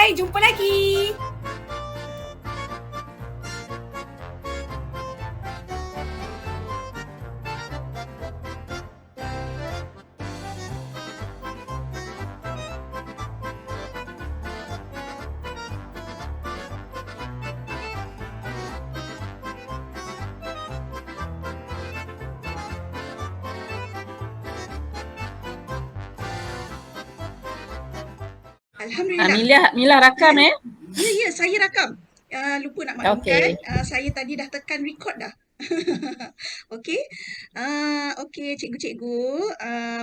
Bye, jumpa lagi. Alhamdulillah. Mila rakam Kan? eh. Ya, saya rakam. Lupa nak maklumkan, Okey. saya tadi dah tekan record dah. Okey. Okey, cikgu-cikgu,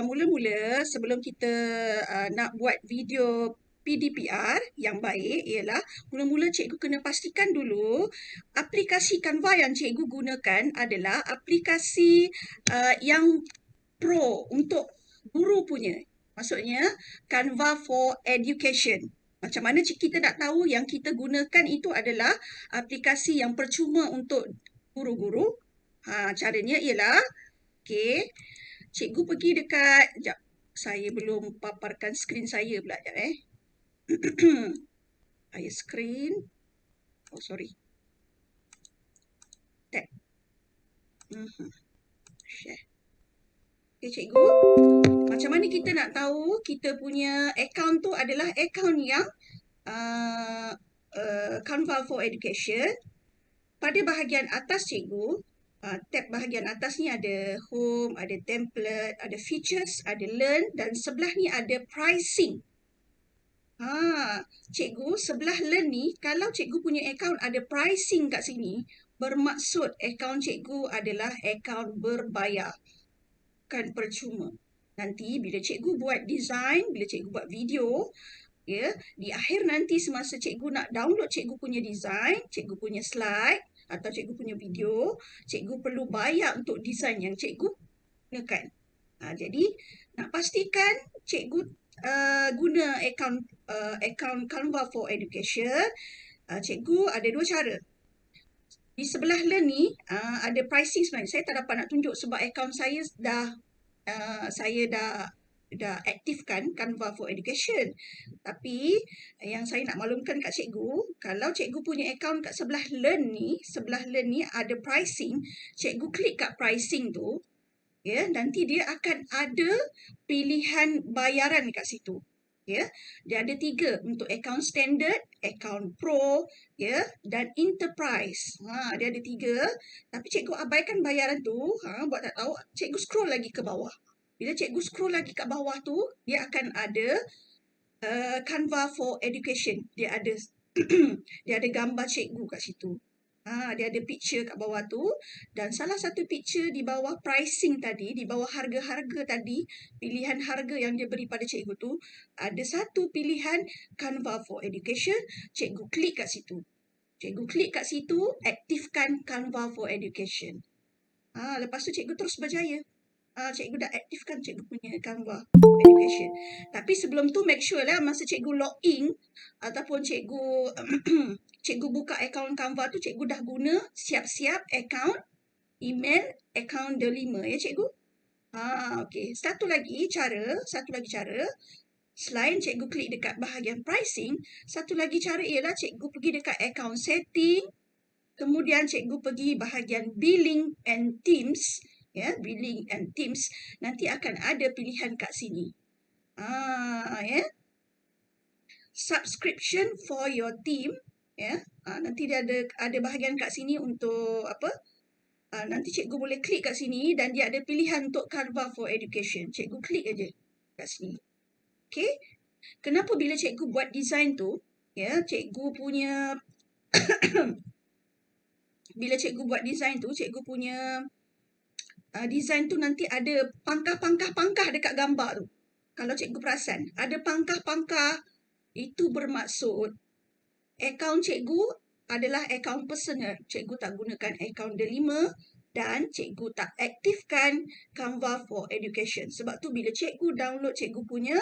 mula-mula sebelum kita nak buat video PDPR yang baik ialah mula-mula cikgu kena pastikan dulu aplikasi Canva yang cikgu gunakan adalah aplikasi yang pro untuk guru punya. Maksudnya Canva for Education. Macam mana kita nak tahu yang kita gunakan itu adalah aplikasi yang percuma untuk guru-guru? Caranya ialah, okey, cikgu pergi dekat, sekejap, saya belum paparkan skrin saya pula, sekejap Saya skrin, oh sorry, tab, share. Okey cikgu, macam mana kita nak tahu kita punya account tu adalah account yang Canva for Education? Pada bahagian atas cikgu, tab bahagian atas ni ada home, ada template, ada features, ada learn dan sebelah ni ada pricing. Cikgu, sebelah learn ni, kalau cikgu punya account ada pricing kat sini, bermaksud account cikgu adalah account berbayar, bukan percuma. Nanti bila cikgu buat design, bila cikgu buat video, ya, di akhir nanti semasa cikgu nak download cikgu punya design, cikgu punya slide atau cikgu punya video, cikgu perlu bayar untuk design yang cikgu gunakan. Jadi nak pastikan cikgu guna account Canva for Education, cikgu ada dua cara. Di sebelah learn ni ada pricing sebenarnya. Saya tak dapat nak tunjuk sebab account saya dah aktifkan Canva for Education. Tapi yang saya nak maklumkan kat cikgu, kalau cikgu punya account kat sebelah learn ni ada pricing, cikgu klik kat pricing tu, ya, nanti dia akan ada pilihan bayaran kat situ. Ya, dia ada 3 untuk account standard, account pro, ya, dan enterprise. Dia ada 3, tapi cikgu abaikan bayaran tu, buat tak tahu, cikgu scroll lagi ke bawah. Bila cikgu scroll lagi kat bawah tu, dia akan ada Canva for Education. Dia ada dia ada gambar cikgu kat situ. Dia ada picture kat bawah tu, dan salah satu picture di bawah pricing tadi, di bawah harga-harga tadi, pilihan harga yang dia beri pada cikgu tu, ada satu pilihan Canva for Education, cikgu klik kat situ. Cikgu klik kat situ, aktifkan Canva for Education. Lepas tu cikgu terus berjaya. Cikgu dah aktifkan cikgu punya Canva Education. Tapi sebelum tu make sure lah masa cikgu log in ataupun cikgu cikgu buka akaun Canva tu, cikgu dah guna siap-siap akaun email, akaun Delima ya cikgu. Okey. Satu lagi cara, selain cikgu klik dekat bahagian pricing, satu lagi cara ialah cikgu pergi dekat akaun setting, kemudian cikgu pergi bahagian billing and teams, ya, billing and teams, nanti akan ada pilihan kat sini. Ya. Subscription for your team, ya. Nanti dia ada bahagian kat sini untuk apa? Nanti cikgu boleh klik kat sini dan dia ada pilihan untuk Canva for Education. Cikgu klik aja kat sini. Okey. Kenapa bila cikgu buat design tu, ya, cikgu punya bila cikgu buat design tu, cikgu punya design tu nanti ada pangkah dekat gambar tu. Kalau cikgu perasan, ada pangkah, itu bermaksud akaun cikgu adalah akaun personal. Cikgu tak gunakan akaun Delima dan cikgu tak aktifkan Canva for Education. Sebab tu bila cikgu download cikgu punya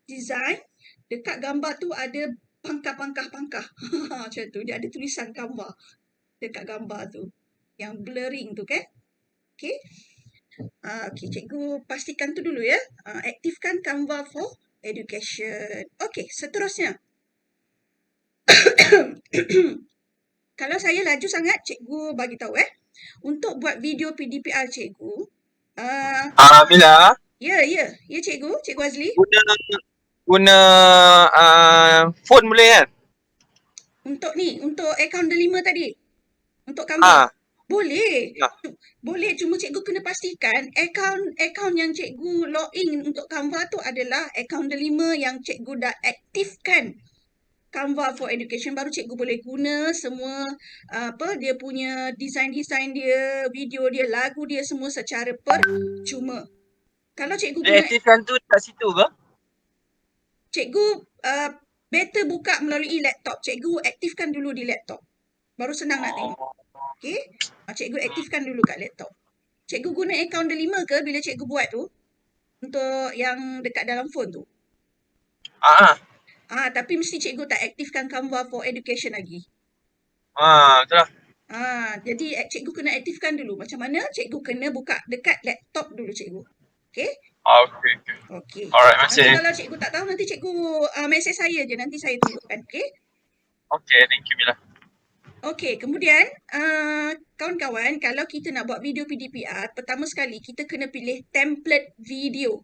design, dekat gambar tu ada pangkah. Macam tu, dia ada tulisan Canva dekat gambar tu. Yang blurring tu kan? Okey. Okey, cikgu pastikan tu dulu ya. Aktifkan Canva for Education. Okey, seterusnya. Kalau saya laju sangat, cikgu bagi tahu Untuk buat video PDPR cikgu, Mila, ya cikgu Azli. guna phone boleh kan? Untuk akaun delima tadi. Untuk Canva. Boleh. Ya. Boleh, cuma cikgu kena pastikan akaun yang cikgu login untuk Canva tu adalah akaun delima yang cikgu dah aktifkan Canva for Education, baru cikgu boleh guna semua dia punya design dia, video dia, lagu dia semua secara percuma. Kalau cikgu Dia guna, aktifkan tu kat situ ke? cikgu better buka melalui laptop. Cikgu aktifkan dulu di laptop. Baru senang nak tengok. Okey? Cikgu aktifkan dulu kat laptop. Cikgu guna akaun delima ke bila cikgu buat tu? Untuk yang dekat dalam phone tu? Tapi mesti cikgu tak aktifkan Canva for Education lagi. Betul lah. Jadi cikgu kena aktifkan dulu. Macam mana? Cikgu kena buka dekat laptop dulu cikgu. Okey? Okey. Alright, Nanti masih. kalau cikgu tak tahu, nanti cikgu mesej saya je. Nanti saya tunjukkan. Okey? Okay, thank you Mila. Okey, kemudian kawan-kawan, kalau kita nak buat video PDPR, pertama sekali kita kena pilih template video.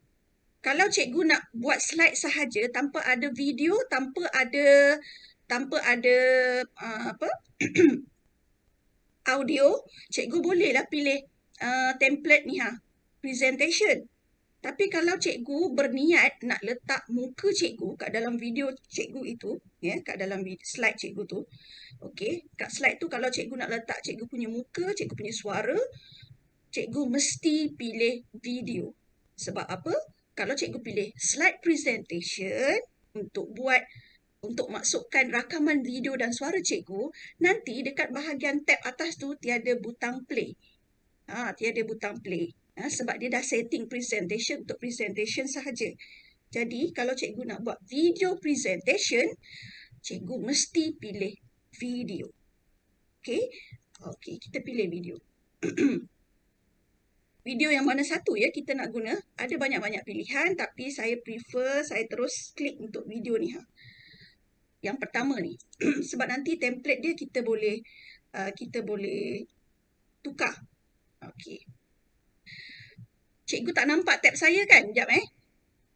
Kalau cikgu nak buat slide sahaja tanpa ada video, tanpa ada audio, cikgu bolehlah pilih template ni presentation. Tapi kalau cikgu berniat nak letak muka cikgu kat dalam video cikgu itu, kat dalam slide cikgu tu, okey, kat slide tu kalau cikgu nak letak cikgu punya muka, cikgu punya suara, cikgu mesti pilih video. Sebab apa? Kalau cikgu pilih slide presentation untuk masukkan rakaman video dan suara cikgu, nanti dekat bahagian tab atas tu tiada butang play. Tiada butang play. Sebab dia dah setting presentation untuk presentation sahaja. Jadi, kalau cikgu nak buat video presentation, cikgu mesti pilih video. Okey? Okey, kita pilih video. Video yang mana satu kita nak guna? Ada banyak-banyak pilihan, tapi saya prefer saya terus klik untuk video ni. Yang pertama ni. Sebab nanti template dia kita boleh tukar. Okey. Cikgu tak nampak tab saya kan? Sekejap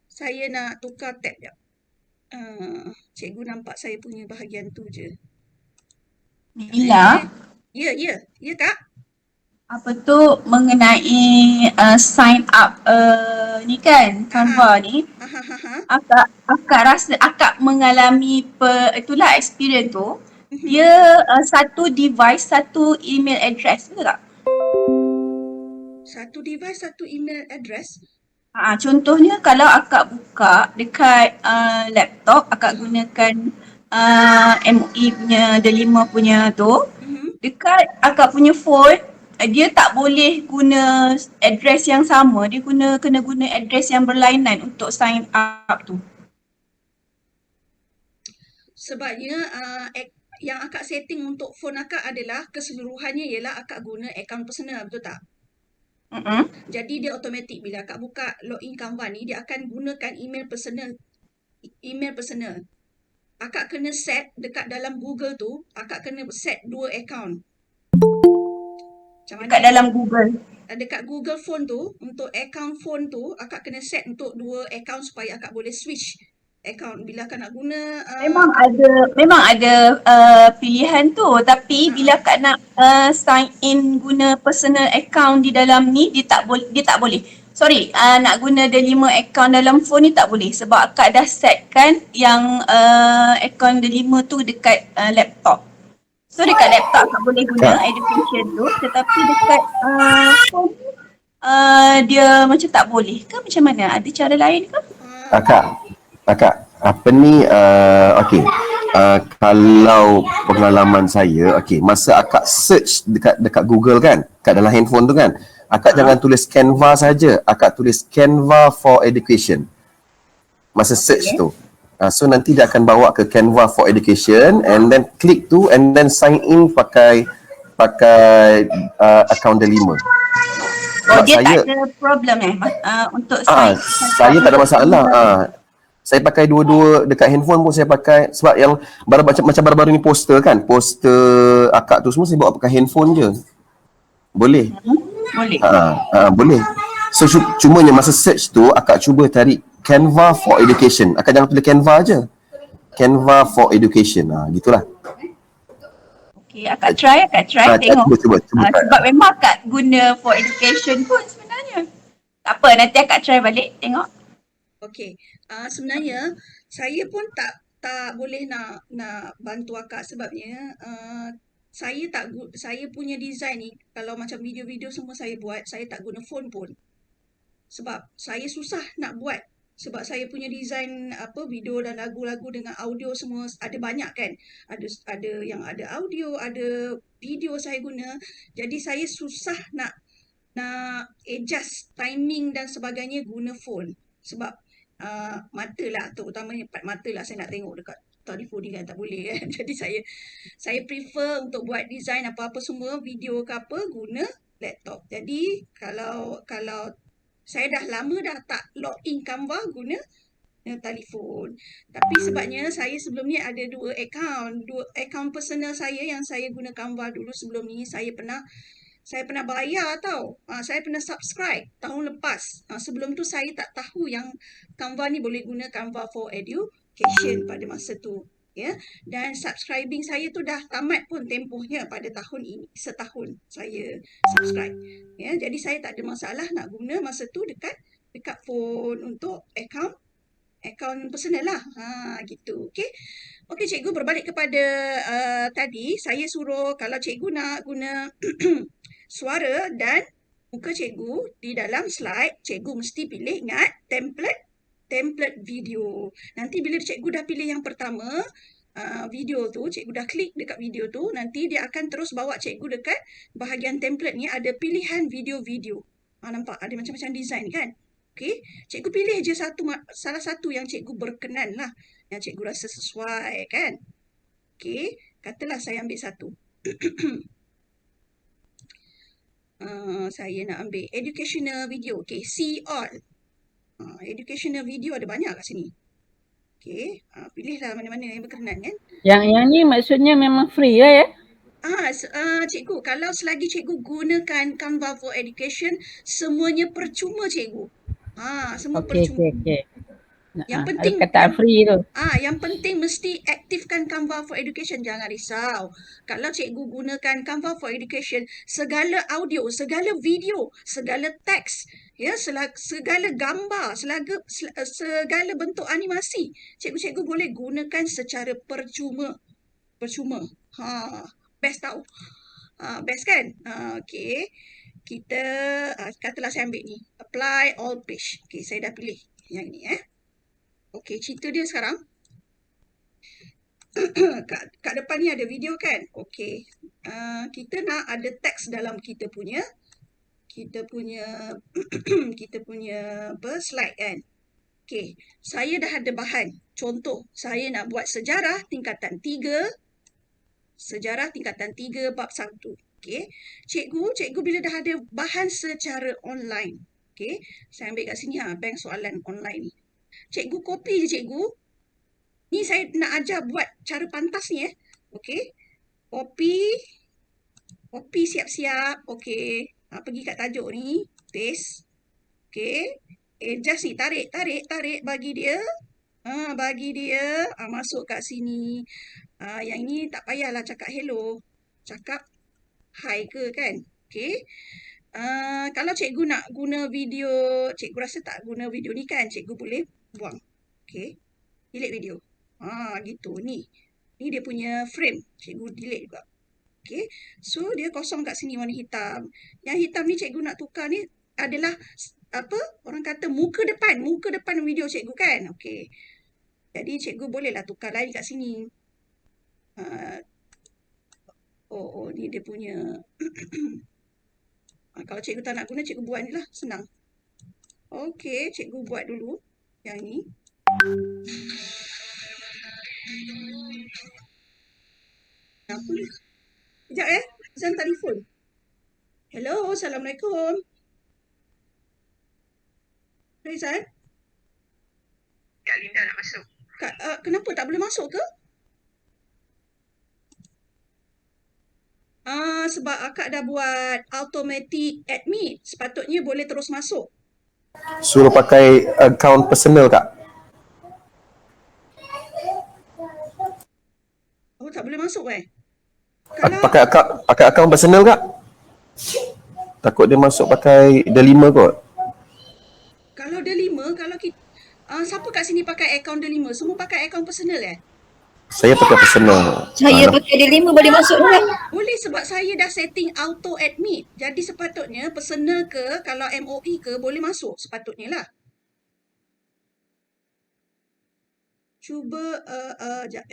Saya nak tukar tab sekejap. Cikgu nampak saya punya bahagian tu je. Mila. Ya Kak. Apa tu mengenai sign up ni kan, Canva ni. Akak rasa akak mengalami itulah experience tu. Dia satu device, satu email address, betul tak? Satu device, satu email address. Contohnya kalau akak buka dekat laptop, akak gunakan MOE punya Delima punya tu, dekat akak punya phone, dia tak boleh guna address yang sama, dia kena guna address yang berlainan untuk sign up tu. Sebabnya yang akak setting untuk phone akak adalah keseluruhannya ialah akak guna akaun personal, betul tak? Jadi dia automatik bila akak buka login Canva ni, dia akan gunakan email personal. Akak kena set dekat dalam Google tu, akak kena set 2 akaun. Dekat dalam Google. Dekat Google phone tu, untuk akaun phone tu, akak kena set untuk 2 akaun supaya akak boleh switch akaun bila akak nak guna. Memang ada pilihan tu, tapi bila akak nak sign in guna personal account di dalam ni, dia tak boleh. Sorry, nak guna Delima account dalam phone ni tak boleh sebab akak dah set kan yang account Delima tu dekat laptop. So dekat laptop akak boleh guna education tu, tetapi dekat phone dia macam tak boleh ke macam mana? Ada cara lain ke? Akak, apa ni, okey. Kalau pengalaman saya, masa akak search dekat Google kan, kat dalam handphone tu kan, akak jangan tulis Canva saja, akak tulis Canva for Education. Masa search tu. So nanti dia akan bawa ke Canva for Education and then klik tu and then sign in pakai akaun Delima. Dia tak ada problem untuk sign. Saya tak ada masalah. Saya pakai dua-dua dekat handphone pun saya pakai sebab yang macam baru-baru ni poster kan. Poster akak tu semua saya bawa pakai handphone je. Boleh. Boleh. Boleh. So cumanya masa search tu akak cuba tarik Canva for Education. Akak jangan tulis Canva je. Canva for Education. Gitulah. Okay, akak try tengok. Cuba try. Sebab memang akak guna for education pun sebenarnya. Tak apa, nanti akak try balik tengok. Okey, sebenarnya saya pun tak boleh nak bantu akak sebabnya saya punya design ni kalau macam video-video semua saya buat, saya tak guna phone pun. Sebab saya susah nak buat sebab saya punya design video dan lagu-lagu dengan audio semua ada banyak kan. Ada yang ada audio, ada video saya guna. Jadi saya susah nak adjust timing dan sebagainya guna phone. Sebab mata lah, terutamanya part mata lah saya nak tengok dekat telefon ni kan, tak boleh kan. Jadi saya prefer untuk buat design apa-apa semua, video ke apa, guna laptop. Jadi kalau saya dah lama dah tak log in Canva, guna telefon. Tapi sebabnya saya sebelum ni ada dua account personal saya yang saya guna Canva dulu sebelum ni. Saya pernah bayar tau. Saya pernah subscribe tahun lepas. Sebelum tu saya tak tahu yang Canva ni boleh guna Canva for Education pada masa tu. Ya, dan subscribing saya tu dah tamat pun tempohnya pada tahun ini. Setahun saya subscribe. Ya, jadi saya tak ada masalah nak guna masa tu dekat phone untuk account personal lah. Gitu. Okey, cikgu berbalik kepada tadi. Saya suruh kalau cikgu nak guna suara dan muka cikgu di dalam slide, cikgu mesti pilih, ingat, template video. Nanti bila cikgu dah pilih yang pertama, video tu, cikgu dah klik dekat video tu, nanti dia akan terus bawa cikgu dekat bahagian template ni, ada pilihan video-video. Nampak? Ada macam-macam design kan? Okey, cikgu pilih je salah satu yang cikgu berkenan lah, yang cikgu rasa sesuai kan? Okey, katalah saya ambil satu. Saya nak ambil educational video. Okey, see all. Educational video ada banyak kat sini. Okey, pilihlah mana-mana yang berkenan kan. Yang ni maksudnya memang free ya? Cikgu, kalau selagi cikgu gunakan Canva for Education, semuanya percuma cikgu. Semua percuma. Okey. Yang penting ada kata free tu. Yang penting mesti aktifkan Canva for Education, jangan risau. Kalau cikgu gunakan Canva for Education, segala audio, segala video, segala teks, ya, segala gambar, segala bentuk animasi, cikgu-cikgu boleh gunakan secara percuma. Best tau. Best kan? Okey. Kita katalah saya ambil ni, apply all page. Okey, saya dah pilih yang ni Okey, cerita dia sekarang. kat depan ni ada video kan? Okey. Kita nak ada teks dalam kita punya slide kan. Okey, saya dah ada bahan. Contoh, saya nak buat sejarah tingkatan 3 bab 1. Okey. Cikgu bila dah ada bahan secara online. Okey, saya ambil kat sini bank soalan online ni. Cikgu copy je cikgu. Ni saya nak ajar buat cara pantas ni Okey. Copy siap-siap. Okey. Pergi kat tajuk ni, paste. Okey. Adjust ni, tarik bagi dia. Masuk kat sini. Yang ni tak payahlah cakap hello. Cakap hi ke kan. Okey. Kalau cikgu nak guna video, cikgu rasa tak guna video ni kan, cikgu boleh buang. Okey. Delete video. Gitu. Ni dia punya frame. Cikgu delete juga. Okey. So dia kosong kat sini warna hitam. Yang hitam ni cikgu nak tukar ni adalah orang kata muka depan video cikgu kan. Okey. Jadi cikgu bolehlah tukar lain kat sini. Ni dia punya. Kalau cikgu tak nak guna, cikgu buat ni lah. Senang. Okey, cikgu buat dulu yang ni. Apa ni? Sekejap Azan telefon. Hello, Assalamualaikum. Azan? Sekejap Linda nak masuk. Kenapa tak boleh masuk ke? Sebab akak dah buat automatic admit. Sepatutnya boleh terus masuk. Suruh pakai account personal kak. Oh, tak boleh masuk Pakai account personal kak. Takut dia masuk pakai Delima kot. Kalau Delima, kalau kita siapa kat sini pakai akaun Delima? Semua pakai akaun personal Saya pakai personal. Saya pakai Delima boleh masuk kan? Boleh sebab saya dah setting auto admit. Jadi sepatutnya personal ke, kalau MOE ke boleh masuk sepatutnya lah. Cuba jap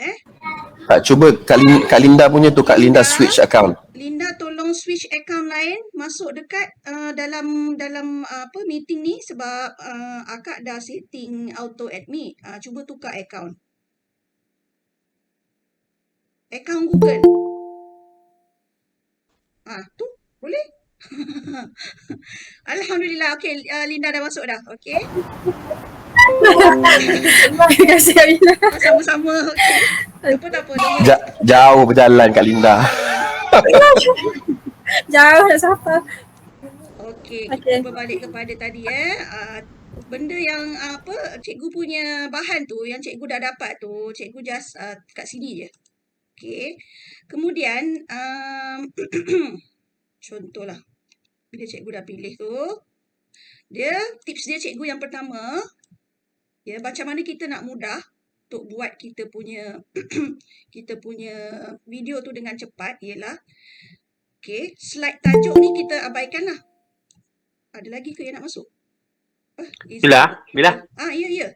Kak, cuba Kak Linda punya tu, Kak Linda switch account. Linda tolong switch akaun lain masuk dekat dalam meeting ni sebab akak dah setting auto admit. Cuba tukar akaun. Akaun Google. Tu boleh? Alhamdulillah. Okey, Linda dah masuk dah. Okey. Terima kasih Amina. Sama-sama. Okey. Tak apa. Jauh berjalan Kak Linda. Jauh nak sapa. Okey, Okey. kita berbalik kepada tadi benda yang cikgu punya bahan tu yang cikgu dah dapat tu, cikgu just kat sini je. Okey. Kemudian contohlah bila cikgu dah pilih tu, tips dia cikgu yang pertama, macam mana kita nak mudah untuk buat kita punya video tu dengan cepat ialah slide tajuk ni kita abaikanlah. Ada lagi ke yang nak masuk? Mila. Ya.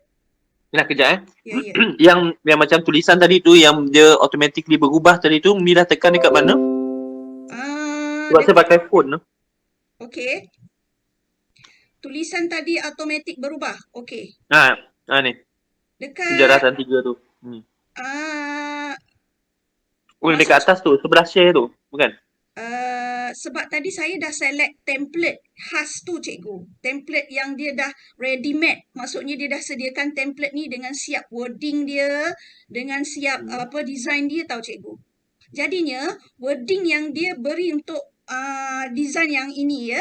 Mila kejap Ya. yang macam tulisan tadi tu yang dia automatically berubah tadi tu, Mila tekan dekat mana? Sebab saya pakai phone tu. Okey. Tulisan tadi automatik berubah. Okey. Ni. Dekat Sejarahan 3 tu. Yang dekat atas tu, sebelah share tu, bukan? Sebab tadi saya dah select template khas tu cikgu. Template yang dia dah ready made. Maksudnya dia dah sediakan template ni dengan siap wording dia, dengan siap design dia tahu cikgu. Jadinya wording yang dia beri untuk design yang ini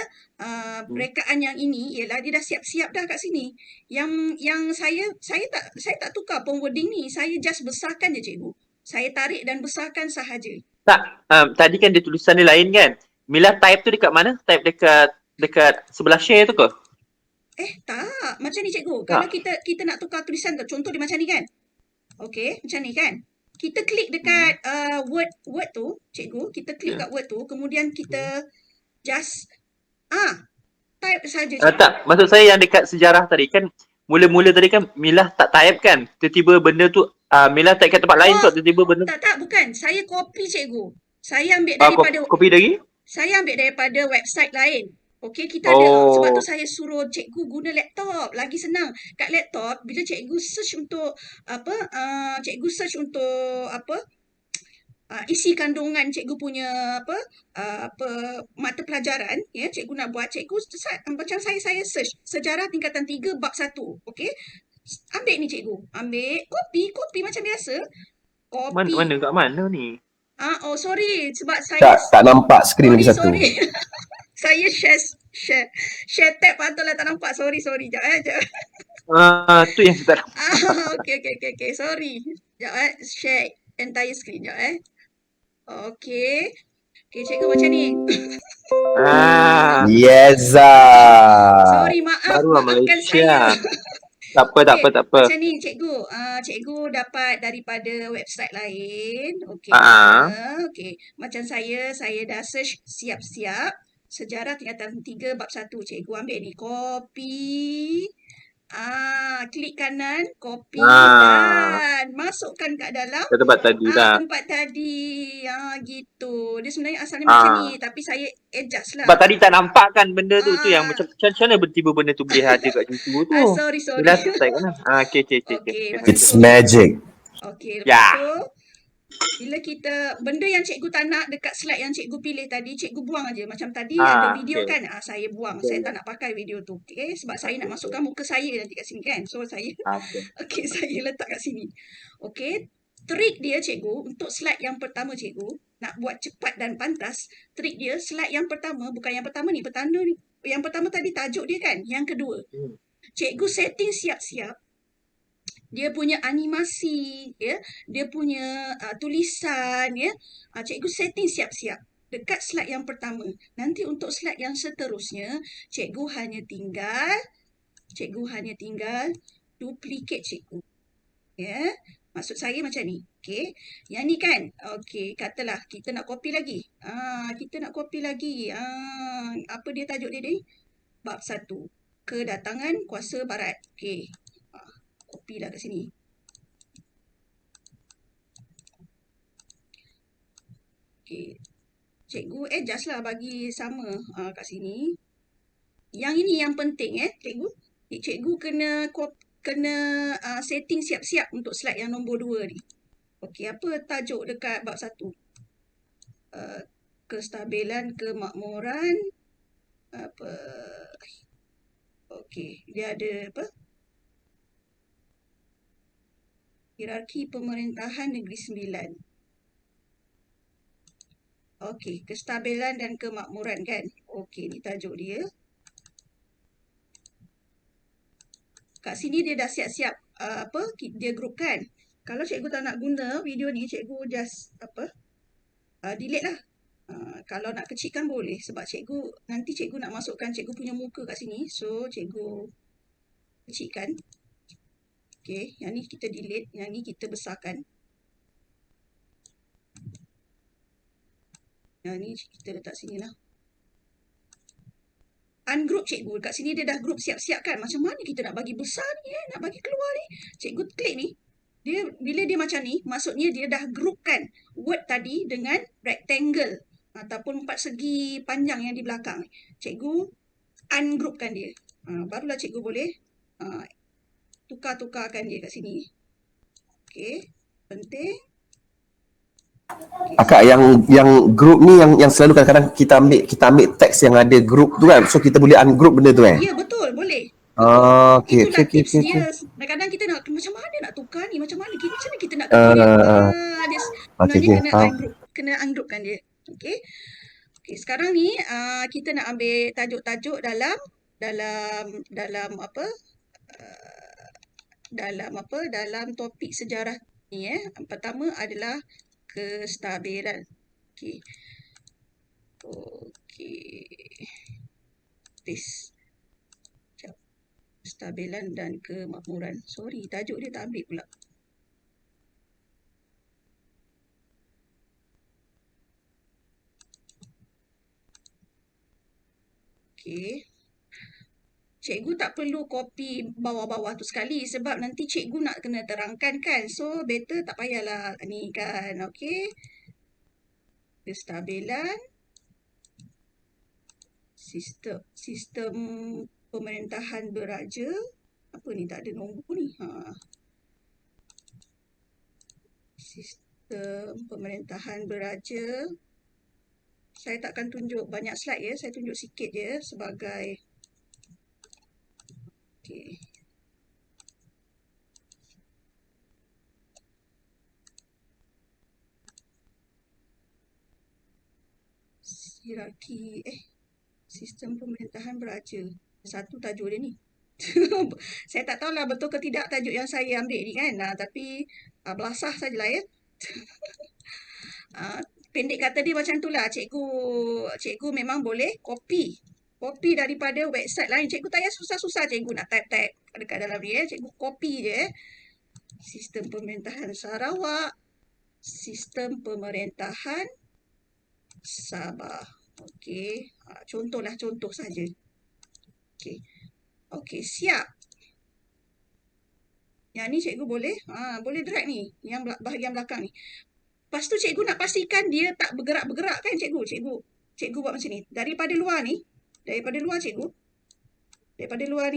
rekaan yang ini ialah dia dah siap-siap dah kat sini. Yang saya tak tukar pun wording ni. Saya just besarkan je cikgu. Saya tarik dan besarkan sahaja. Tak, tadi kan dia tulisan dia lain kan? Mila type tu dekat mana? Type dekat sebelah share tu ke? Tak. Macam ni cikgu. Kalau kita nak tukar tulisan tu, contoh dia macam ni kan? Okey, macam ni kan? Kita klik dekat word tu, cikgu. Kita klik kat word tu, kemudian kita just type saja cikgu. Tak, maksud saya yang dekat sejarah tadi kan, mula-mula tadi kan Mila tak type kan? Tiba-tiba benda tu Mila type kat tempat lain kot, tiba-tiba benda Tak, bukan. Saya copy cikgu. Saya ambil daripada copy dari? Saya ambil daripada website lain. Okey, kita ada. Sebab tu saya suruh cikgu guna laptop. Lagi senang. Kat laptop, bila cikgu search untuk isi kandungan cikgu punya mata pelajaran, cikgu nak buat, cikgu macam saya search sejarah tingkatan 3 bab 1. Okey. Ambil ni cikgu. Ambil, copy macam biasa. Copy. Mana kat mana ni? Sorry sebab saya Tak nampak skrin lagi satu. Sorry. Saya share tab patutlah tak nampak. Sorry. Jap. Tu yang saya tak nampak. Okey. Sorry. Jap share entire screen jap Okey, cikgu macam ni. Yes. Sorry, maaf. Barulah Maafkan Malaysia. saya. Tak apa. Macam ni cikgu. Cikgu dapat daripada website lain. Okey. Okey. Macam saya dah search siap-siap sejarah tingkatan 3 bab 1. Cikgu ambil ni, copy. Klik kanan, copy dan masukkan kat dalam tempat tadi lah. Tempat tadi. Gitu. Dia sebenarnya asalnya macam ni, tapi saya adjust lah. Sebab tadi tak nampak kan benda tu yang macam mana tiba benda tu boleh ada kat situ tu. Sorry. Bila type kan. Okey. Okey, It's magic. Okey, Ya. lepas tu Bila kita, benda yang cikgu tak nak dekat slide yang cikgu pilih tadi, cikgu buang aja. Macam tadi ada video okey. kan, saya buang. Saya tak nak pakai video tu. Okay? Sebab saya nak masukkan muka saya nanti kat sini kan. So saya, Okey. okay, saya letak kat sini. Okay. Trik dia cikgu, untuk slide yang pertama cikgu, nak buat cepat dan pantas, trik dia slide yang pertama, bukan yang pertama ni, petanda ni. Yang pertama tadi tajuk dia kan, yang kedua. Cikgu setting siap-siap dia punya animasi, ya, dia punya tulisan, ya. Cikgu setting siap-siap dekat slide yang pertama. Nanti untuk slide yang seterusnya, cikgu hanya tinggal duplicate cikgu. Ya. Maksud saya macam ni. Okey. Yang ni kan, okey, katalah kita nak copy lagi. Apa dia tajuk dia ni? Bab 1. Kedatangan kuasa barat. Okey. Copy lah kat sini. Okay. Cikgu adjust lah bagi sama kat sini. Yang ini yang penting cikgu. Cikgu kena setting siap-siap untuk slide yang nombor 2 ni. Okey, apa tajuk dekat bab 1? Kestabilan kemakmuran. Apa? Okey, dia ada apa? Hierarki pemerintahan Negeri Sembilan. Okey, kestabilan dan kemakmuran kan. Okey, ni tajuk dia. Kat sini dia dah siap-siap dia grupkan. Kalau cikgu tak nak guna video ni, cikgu just delete lah. Kalau nak kecilkan boleh sebab nanti cikgu nak masukkan cikgu punya muka kat sini. So cikgu kecilkan. Okey, yang ni kita delete, yang ni kita besarkan. Yang ni kita letak sini lah. Ungroup cikgu. Kat sini dia dah group siap-siap kan. Macam mana kita nak bagi besar ni nak bagi keluar ni. Cikgu klik ni. Bila dia macam ni, maksudnya dia dah groupkan word tadi dengan rectangle ataupun 4 segi panjang yang di belakang. Cikgu ungroupkan dia. Barulah cikgu boleh tukar-tukarkan dia kat sini. Okey, penting. Okay. Akak yang group ni yang selalu kadang-kadang kita ambil teks yang ada group tu kan. So kita boleh ungroup benda tu Ya, betul, boleh. Okey. Itulah tips dia. Kadang-kadang kita nak macam mana nak tukar ni, macam mana kita nak dia sebenarnya kena ungroupkan dia. Okey. Okey, sekarang ni kita nak ambil tajuk-tajuk dalam dalam topik sejarah ni Pertama adalah kestabilan. Okey. Kestabilan dan kemakmuran. Sorry, tajuk dia tak ambil pula. Okey. Cikgu tak perlu copy bawah-bawah tu sekali sebab nanti cikgu nak kena terangkan kan. So, better tak payahlah ni kan. Okey. Kestabilan. Sistem pemerintahan beraja. Apa ni? Tak ada nombor ni. Sistem pemerintahan beraja. Saya takkan tunjuk banyak slide saya tunjuk sikit je sebagai okey. Hierarki sistem pemerintahan beraja. Satu tajuk dia ni. Saya tak tahulah betul ke tidak tajuk yang saya ambil ni kan. Tapi belasah sajalah pendek kata dia macam itulah. Cikgu memang boleh copy daripada website lain. Cikgu tak payah susah-susah cikgu nak type dekat dalam ni Cikgu copy je Sistem pemerintahan Sarawak, sistem pemerintahan Sabah. Okey, contoh saja. Okey, siap. Yang ni cikgu boleh drag ni, yang bahagian belakang ni. Lepas tu cikgu nak pastikan dia tak bergerak-bergerak kan cikgu. Cikgu buat macam ni. Daripada luar ni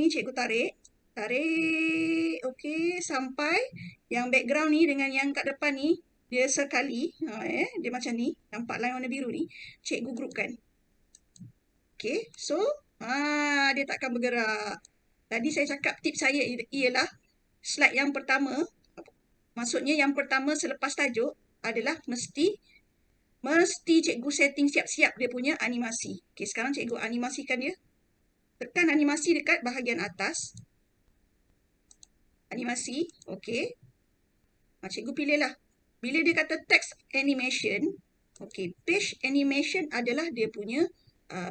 cikgu tarik. Okey, sampai yang background ni dengan yang kat depan ni Dia sekali, dia macam ni. Nampak line warna biru ni. Cikgu grupkan. Okay, so dia takkan bergerak. Tadi saya cakap tips saya ialah slide yang pertama, maksudnya yang pertama selepas tajuk adalah mesti cikgu setting siap-siap dia punya animasi. Okay, sekarang cikgu animasikan dia. Tekan animasi dekat bahagian atas. Animasi, okay. Cikgu pilihlah. Bila dia kata text animation, okay, page animation adalah dia punya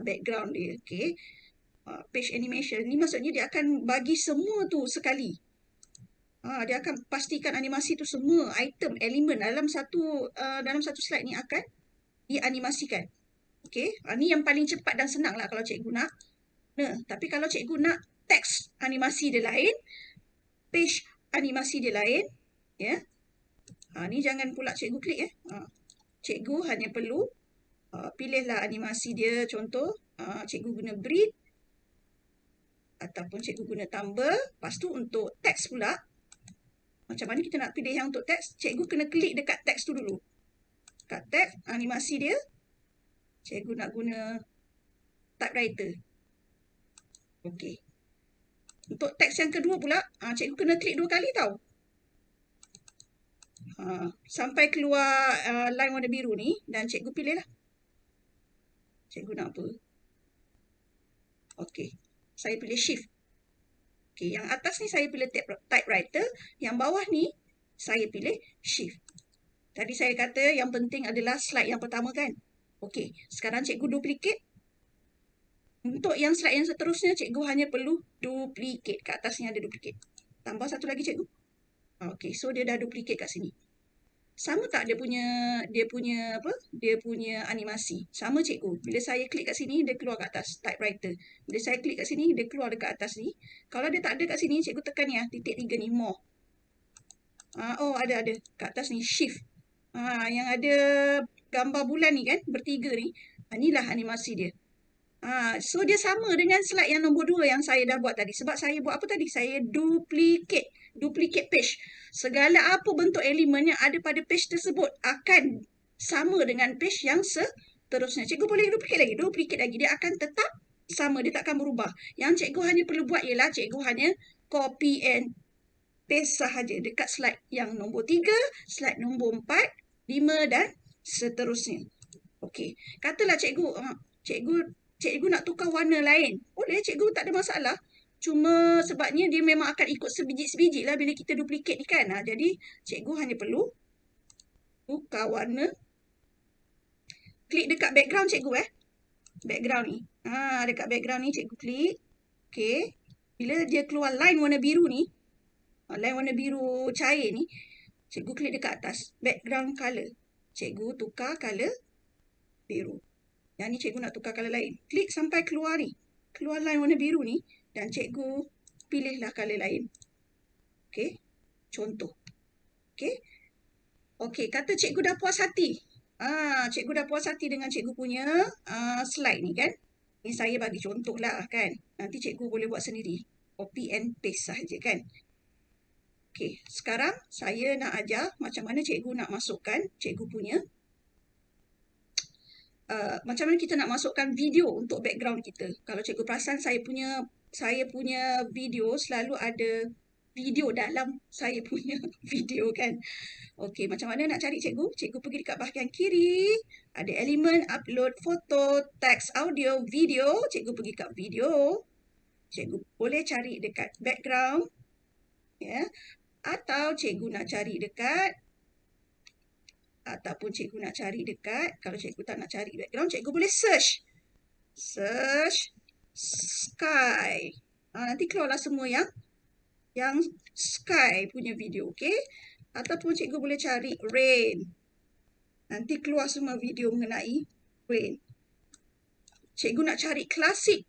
background dia, okay. Page animation ni maksudnya dia akan bagi semua tu sekali. Dia akan pastikan animasi tu semua item, elemen dalam satu slide ni akan dianimasikan. Okay, ni yang paling cepat dan senang lah kalau cikgu nak. Tapi kalau cikgu nak teks animasi dia lain, page animasi dia lain, ya. Ni jangan pula cikgu klik Cikgu hanya perlu pilihlah animasi dia, contoh cikgu guna breed ataupun cikgu guna tumble. Lepas tu untuk teks pula, macam mana kita nak pilih yang untuk teks? Cikgu kena klik dekat teks tu dulu. Dekat teks, animasi dia, cikgu nak guna typewriter. Okey. Untuk teks yang kedua pula, cikgu kena klik 2 kali tau. Sampai keluar line warna biru ni dan cikgu pilihlah. Cikgu nak apa? Okey. Saya pilih shift. Okey, yang atas ni saya pilih typewriter, yang bawah ni saya pilih shift. Tadi saya kata yang penting adalah slide yang pertama kan? Okey, sekarang cikgu duplicate. Untuk yang slide yang seterusnya, cikgu hanya perlu duplicate. Kat atas ni ada duplicate. Tambah satu lagi cikgu. Okey, so dia dah duplicate kat sini. Sama tak dia punya animasi? Sama cikgu. Bila saya klik kat sini, dia keluar kat atas typewriter. Bila saya klik kat sini, dia keluar dekat atas ni. Kalau dia tak ada kat sini, cikgu tekan ni titik 3 ni, more. Ada. Kat atas ni, shift. Yang ada gambar bulan ni kan, bertiga ni. Inilah animasi dia. So dia sama dengan slide yang nombor 2 yang saya dah buat tadi. Sebab saya buat apa tadi? Saya duplicate page. Segala apa bentuk elemen yang ada pada page tersebut akan sama dengan page yang seterusnya. Cikgu boleh duplicate lagi. Dia akan tetap sama, dia takkan berubah. Yang cikgu hanya perlu buat ialah cikgu hanya copy and paste sahaja dekat slide yang nombor 3, slide nombor 4, 5 dan seterusnya. Okey. Katalah cikgu nak tukar warna lain. Boleh, cikgu tak ada masalah. Cuma sebabnya dia memang akan ikut sebiji-sebiji lah bila kita duplicate ni kan. Jadi cikgu hanya perlu tukar warna. Klik dekat background cikgu Background ni. Dekat background ni cikgu klik. Okey. Bila dia keluar line warna biru ni, line warna biru cair ni, cikgu klik dekat atas. Background color. Cikgu tukar color biru. Yang ni cikgu nak tukar color lain. Klik sampai keluar ni. Keluar line warna biru ni. Dan cikgu pilihlah color lain. Okey. Contoh. Okey. Okey. Kata cikgu dah puas hati. Cikgu dah puas hati dengan cikgu punya slide ni kan. Ni saya bagi contoh lah kan. Nanti cikgu boleh buat sendiri. Copy and paste sahaja kan. Okey. Sekarang saya nak ajar macam mana cikgu nak masukkan cikgu punya macam mana kita nak masukkan video untuk background kita. Kalau cikgu perasan saya punya video selalu ada video dalam saya punya video kan. Okey, macam mana nak cari cikgu? Cikgu pergi dekat bahagian kiri. Ada elemen, upload, foto, teks, audio, video. Cikgu pergi kat video. Cikgu boleh cari dekat background. Ya. Atau cikgu nak cari dekat kalau cikgu tak nak cari background, cikgu boleh search sky. Nanti keluarlah semua yang sky punya video, okey? Ataupun cikgu boleh cari rain. Nanti keluar semua video mengenai rain. Cikgu nak cari klasik.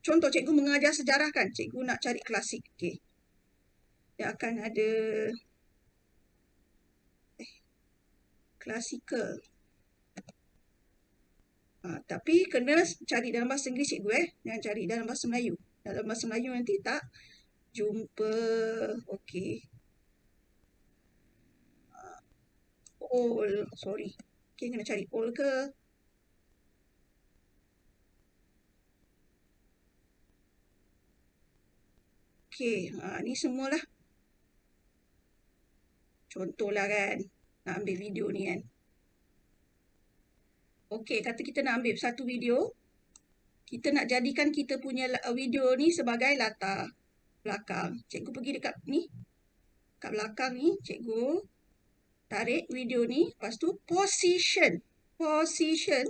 Contoh cikgu mengajar sejarah kan, cikgu nak cari klasik, okey. Dia akan ada klasikal. Tapi kena cari dalam bahasa Inggeris cikgu Jangan cari dalam bahasa Melayu. Dalam bahasa Melayu nanti tak jumpa. Okey. all. Sorry. Okay, kena cari all ke? Okay, ni semualah. Contohlah kan, nak ambil video ni kan. Okay, kata kita nak ambil satu video. Kita nak jadikan kita punya video ni sebagai latar belakang. Cikgu pergi dekat ni. Kat belakang ni, cikgu tarik video ni. Lepas tu, position. Position.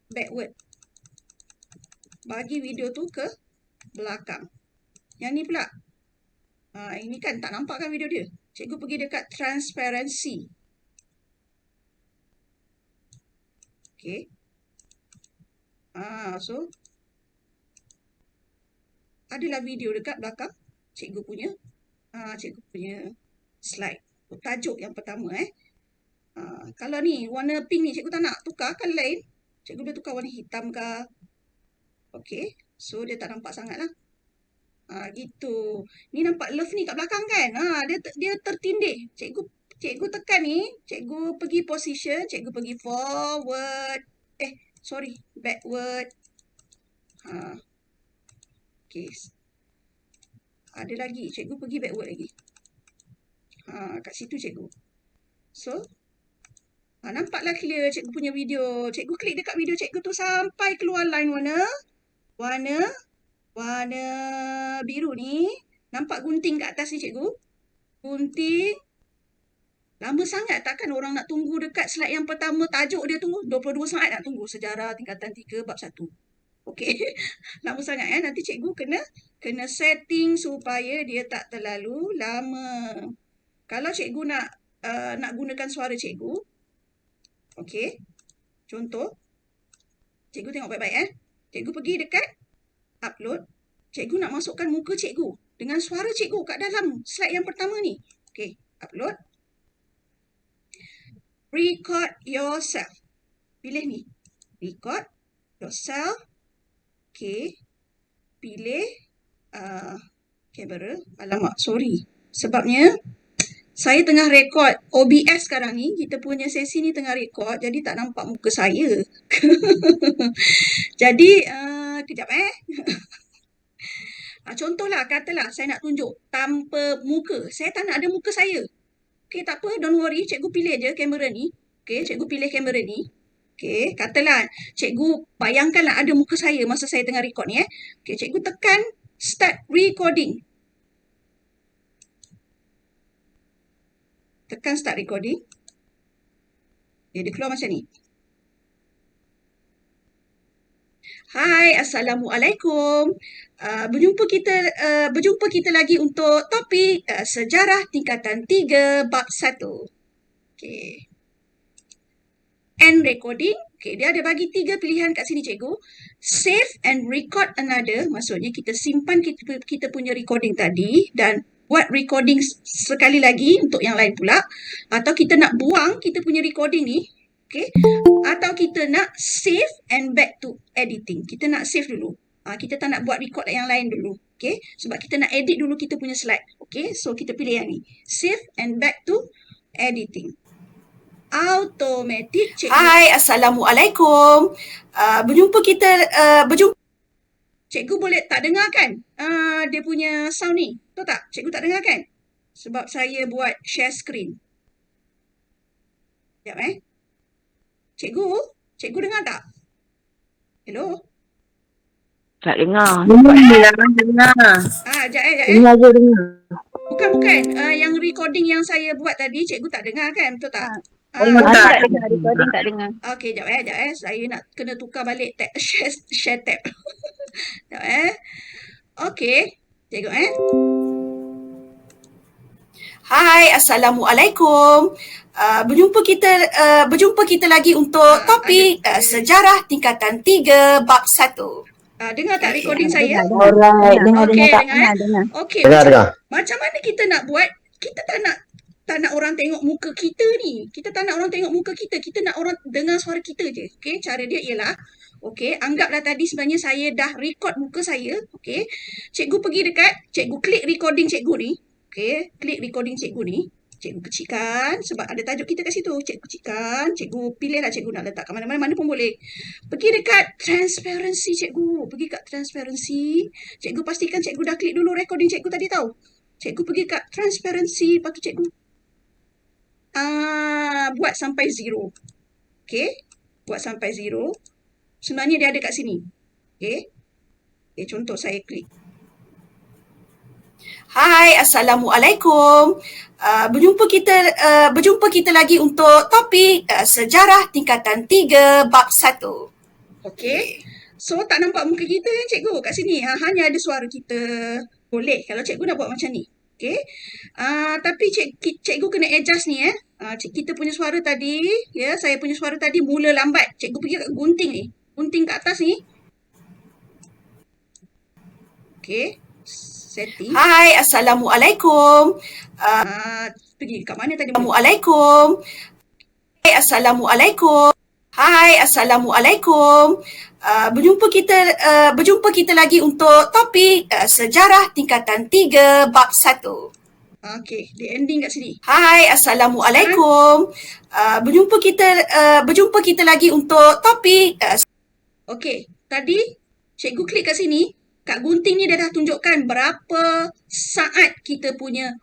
Backward. Bagi video tu ke belakang. Yang ni pula. Ini kan tak nampak kan video dia. Cikgu pergi dekat transparency. Okay. So, adalah video dekat belakang cikgu punya slide. Tajuk yang pertama kalau ni warna pink ni cikgu tak nak tukar kan lain. Cikgu boleh tukar warna hitam ke. Okay. So, dia tak nampak sangat lah. Gitu. Ni nampak love ni kat belakang kan. Dia tertindih. Cikgu tekan ni. Cikgu pergi position. Cikgu pergi forward. Backward. Okay. Ada lagi. Cikgu pergi backward lagi. Kat situ cikgu. So, nampaklah clear cikgu punya video. Cikgu klik dekat video cikgu tu sampai keluar line warna biru ni. Nampak gunting kat atas ni cikgu. Gunting. Lama sangat takkan orang nak tunggu dekat slide yang pertama. Tajuk dia tunggu 22 saat nak tunggu. Sejarah tingkatan 3 bab 1. Okey. Lama sangat nanti cikgu kena setting supaya dia tak terlalu lama. Kalau cikgu nak gunakan suara cikgu. Okey. Contoh. Cikgu tengok baik-baik Cikgu pergi dekat upload. Cikgu nak masukkan muka cikgu dengan suara cikgu kat dalam slide yang pertama ni. Okey, upload. Record yourself. Pilih ni. Record yourself. Okey. Pilih kamera. Alamak, sorry. Sebabnya saya tengah record OBS sekarang ni. Kita punya sesi ni tengah record. Jadi tak nampak muka saya. Jadi, kejap Contohlah, katalah saya nak tunjuk tanpa muka. Saya tak nak ada muka saya. Okey, tak apa. Don't worry. Cikgu pilih je kamera ni. Okey, cikgu pilih kamera ni. Okey, katalah cikgu bayangkanlah ada muka saya masa saya tengah record ni. Okey, cikgu tekan start recording. Tekan start recording. Dia keluar macam ni. Hai, Assalamualaikum. Berjumpa kita lagi untuk topik sejarah tingkatan 3 bab 1. Okey. End recording. Okey, dia ada bagi 3 pilihan kat sini cikgu. Save and record another. Maksudnya kita simpan kita punya recording tadi dan buat recording sekali lagi untuk yang lain pula. Atau kita nak buang kita punya recording ni. Okay. Atau kita nak save and back to editing. Kita nak save dulu. Kita tak nak buat record yang lain dulu. Okay. Sebab kita nak edit dulu kita punya slide. Okay. So kita pilih yang ni. Save and back to editing. Automatic cikgu. Hai, Assalamualaikum. Berjumpa. Cikgu boleh tak dengar kan? Dia punya sound ni. Tahu tak? Cikgu tak dengar kan? Sebab saya buat share screen. Sekejap Cikgu dengar tak? Hello? Tak dengar. Dengar. Sekejap Dengar je dengar. Bukan. Yang recording yang saya buat tadi, cikgu tak dengar kan? Betul tak? Tak dengar. Recording tak dengar. Okey, sekejap Saya nak kena tukar balik tab, share tab. Sekejap Okey. Cikgu Hai, Assalamualaikum. Berjumpa kita lagi untuk topik sejarah tingkatan 3 bab 1. Dengar tak recording saya? Alright, dengar dengar. Okey. Macam mana kita nak buat? Kita tak nak orang tengok muka kita ni. Kita tak nak orang tengok muka kita. Kita nak orang dengar suara kita je. Okey, cara dia ialah anggaplah tadi sebenarnya saya dah record muka saya. Okey. Cikgu pergi dekat, cikgu klik recording cikgu ni. Okey, klik recording cikgu ni. Cikgu kecilkan sebab ada tajuk kita kat situ. Cikgu kecilkan, cikgu pilihlah cikgu nak letak kat mana-mana pun boleh. Pergi dekat transparency cikgu. Pergi kat transparency. Cikgu pastikan cikgu dah klik dulu recording cikgu tadi tahu. Cikgu pergi kat transparency, lepas tu cikgu buat sampai 0. Okey, buat sampai 0. Sebenarnya dia ada kat sini. Okey. Okay, contoh saya klik. Hai, Assalamualaikum. Berjumpa kita lagi untuk topik sejarah tingkatan 3 bab 1. Okey. So tak nampak muka kita kan cikgu kat sini. Hanya ada suara kita. Boleh kalau cikgu nak buat macam ni. Okey. Tapi cikgu kena adjust ni kita punya suara tadi, ya, saya punya suara tadi mula lambat. Cikgu pergi kat gunting ni. Gunting kat atas ni. Okey. Setting. Hai, Assalamualaikum. Pergi kat mana tadi? Assalamualaikum. Hai, Assalamualaikum. Hai, Assalamualaikum. Berjumpa kita lagi untuk topik sejarah tingkatan 3 bab 1. Okey, dia ending kat sini. Hai, Assalamualaikum. Berjumpa kita lagi untuk topik Okey, tadi cikgu klik kat sini. Kat gunting ni dia dah tunjukkan berapa saat kita punya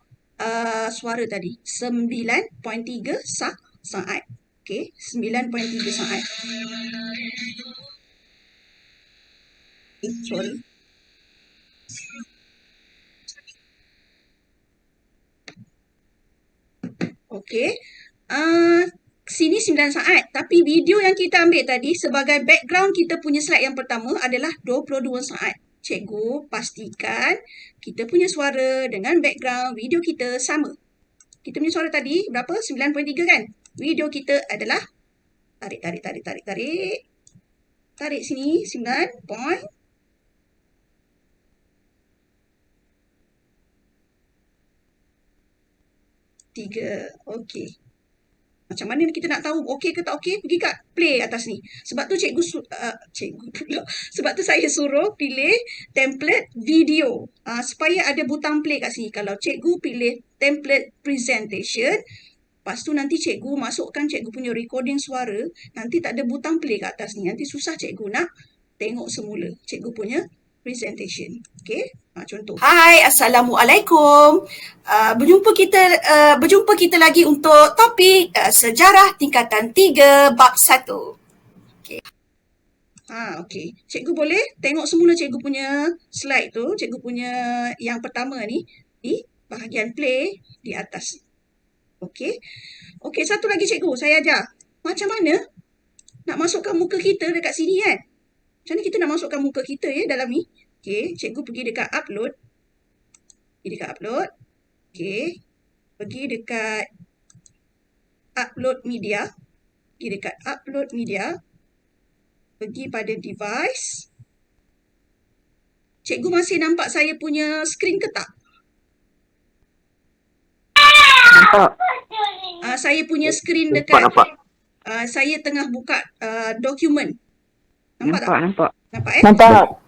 suara tadi. 9.3 saat. Okey, 9.3 saat. Sorry. Okey. Sini 9 saat. Tapi video yang kita ambil tadi sebagai background kita punya slide yang pertama adalah 22 saat. Cikgu pastikan kita punya suara dengan background video kita sama. Kita punya suara tadi berapa? 9.3 kan? Video kita adalah tarik sini 9.3. Okey. Macam mana kita nak tahu okey ke tak okey? Pergi kat play atas ni. Sebab tu Sebab tu saya suruh pilih template video. Supaya ada butang play kat sini. Kalau cikgu pilih template presentation, lepas tu nanti cikgu masukkan cikgu punya recording suara, nanti tak ada butang play kat atas ni. Nanti susah cikgu nak tengok semula cikgu punya presentation. Okey? Contoh. Hai, Assalamualaikum. Berjumpa kita lagi untuk topik sejarah tingkatan 3 bab 1. Okey. Okey. Cikgu boleh tengok semula cikgu punya slide tu, cikgu punya yang pertama ni di bahagian play di atas. Okey. Okey, satu lagi cikgu, saya ajar. Macam mana nak masukkan muka kita dekat sini kan? Macam mana kita nak masukkan muka kita dalam ni? Okey, cikgu pergi dekat upload. Okey. Pergi dekat upload media. Pergi pada device. Cikgu masih nampak saya punya skrin ke tak? Nampak. Saya punya skrin dekat. Nampak. Saya tengah buka dokumen. Nampak tak? Nampak.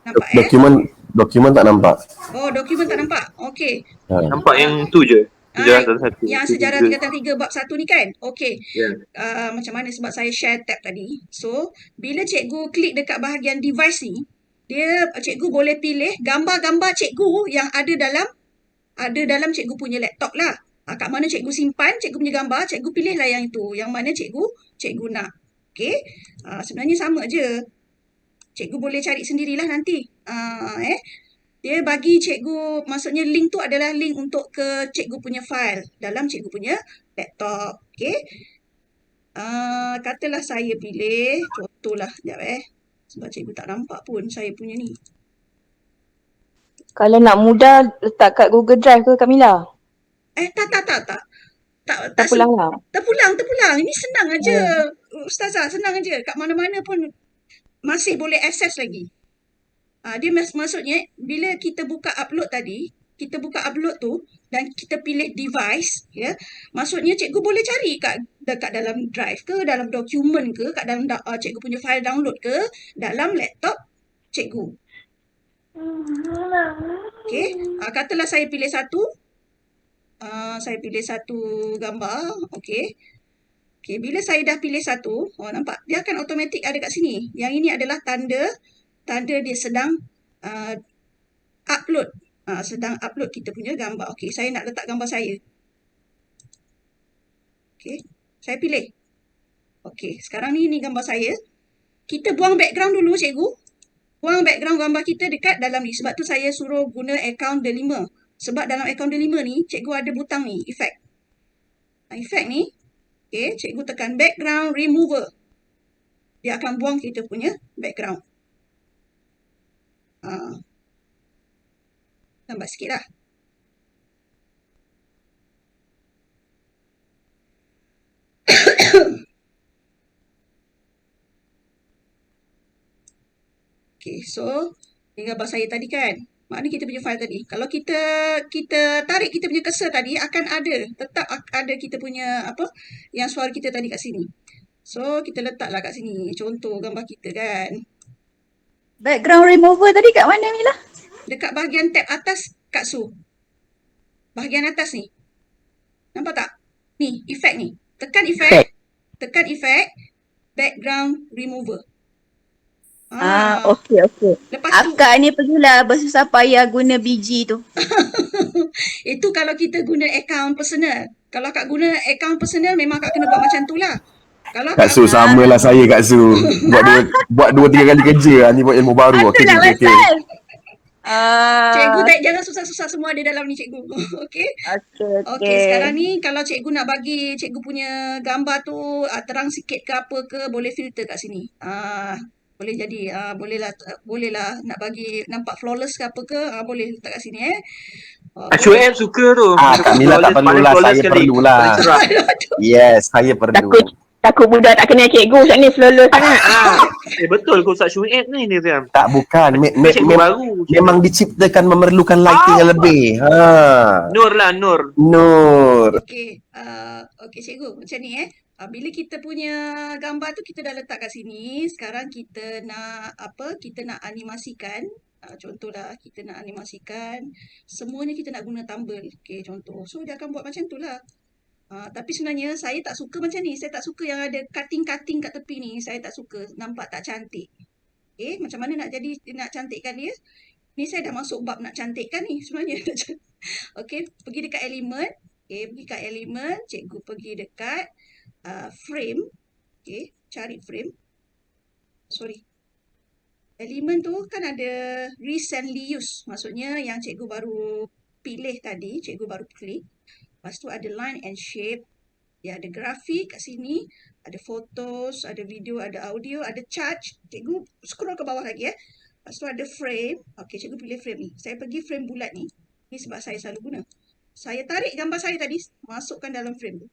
Nampak Dokumen tak nampak. Oh, dokumen tak nampak. Okey. Nampak yang tu je. Sejarah tingkatan 1. Yang sejarah tingkatan 3 bab 1 ni kan? Okey. Ya. Macam mana sebab saya share tab tadi. So, bila cikgu klik dekat bahagian device ni, cikgu boleh pilih gambar-gambar cikgu yang ada dalam cikgu punya laptop lah. Kat mana cikgu simpan cikgu punya gambar, cikgu pilihlah yang itu. Yang mana cikgu nak. Okey. Sebenarnya sama je. Cikgu boleh cari sendirilah nanti. Dia bagi cikgu, maksudnya link tu adalah link untuk ke cikgu punya file dalam cikgu punya laptop. Okey. Katalah saya pilih, contohlah, sekejap sebab cikgu tak nampak pun saya punya ni. Kalau nak mudah, letak kat Google Drive ke Kamila? Tak. Terpulang lah. Terpulang. Ini senang aja. Ustazah, senang aja. Kat mana-mana pun masih boleh akses lagi. Dia maksudnya bila kita buka upload tadi, kita buka upload tu dan kita pilih device, ya. Maksudnya cikgu boleh cari dekat dalam drive ke, dalam dokumen ke, kat dalam cikgu punya file download ke, dalam laptop cikgu. Okey, katalah saya pilih satu. Saya pilih satu gambar. Okey. Okey, bila saya dah pilih satu, nampak? Dia akan automatik ada kat sini. Yang ini adalah tanda dia sedang upload. Sedang upload kita punya gambar. Okey, saya nak letak gambar saya. Okey, saya pilih. Okey, sekarang ni gambar saya. Kita buang background dulu, cikgu. Buang background gambar kita dekat dalam ni. Sebab tu saya suruh guna akaun Delima. Sebab dalam akaun Delima ni, cikgu ada butang ni, effect. Effect ni, okay, cikgu tekan background remover. Dia akan buang kita punya background. Tambah sikit lah. Okay, so ini gambar saya tadi kan. Maknanya kita punya file tadi. Kalau kita tarik kita punya cursor tadi, akan ada. Tetap ada kita punya yang suara kita tadi kat sini. So, kita letaklah kat sini. Contoh gambar kita kan. Background remover tadi kat mana Mila? Dekat bahagian tab atas Kak Su. Bahagian atas ni. Nampak tak? Ni, efek ni. Tekan efek. Tekan efek. Background remover. Okey. Lepas tu, Akak ni pergilah bersusah payah guna BG tu. itu kalau kita guna akaun personal. Kalau Kak guna akaun personal, memang Kak kena buat macam tu lah. Kalau Kak Su samalah saya Kak Su. Buat 2-3 kali kerja. Ni buat ilmu baru. Okey. Cikgu jangan susah-susah semua ada dalam ni cikgu. Okey. Okey, sekarang ni kalau cikgu nak bagi cikgu punya gambar tu terang sikit ke apa ke, boleh filter kat sini. Boleh jadi bolehlah nak bagi nampak flawless ke apa ke, boleh letak kat sini Syuib suka tu. Kak Mila tak perlulah, saya perlulah. Yes, saya perlu. Takut budak tak kenal cikgu macam ni flawless sangat. Betul ke Ustaz Syuib ni dia. Tak, bukan. Cikgu baru. Memang diciptakan memerlukan lighting yang lebih. Nur. Okey. Okey cikgu, macam ni bila kita punya gambar tu kita dah letak kat sini. Sekarang kita nak kita nak animasikan. Contohlah kita nak animasikan. Semuanya kita nak guna tumble. Okey, contoh. So dia akan buat macam tu lah. Tapi sebenarnya saya tak suka macam ni. Saya tak suka yang ada cutting-cutting kat tepi ni. Saya tak suka. Nampak tak cantik. Okay, macam mana nak cantikkan dia? Ni saya dah masuk bab nak cantikkan ni sebenarnya. Okay, pergi dekat elemen. Okay, pergi kat elemen. Cikgu pergi dekat frame. Okay, cari frame. Sorry. Elemen tu kan ada recently used. Maksudnya yang cikgu baru pilih tadi. Cikgu baru klik. Lepas tu ada line and shape. Dia ada grafik kat sini. Ada photos, ada video, ada audio, ada charge. Cikgu scroll ke bawah lagi Lepas tu ada frame. Okey, cikgu pilih frame ni. Saya pergi frame bulat ni. Ni sebab saya selalu guna. Saya tarik gambar saya tadi. Masukkan dalam frame tu.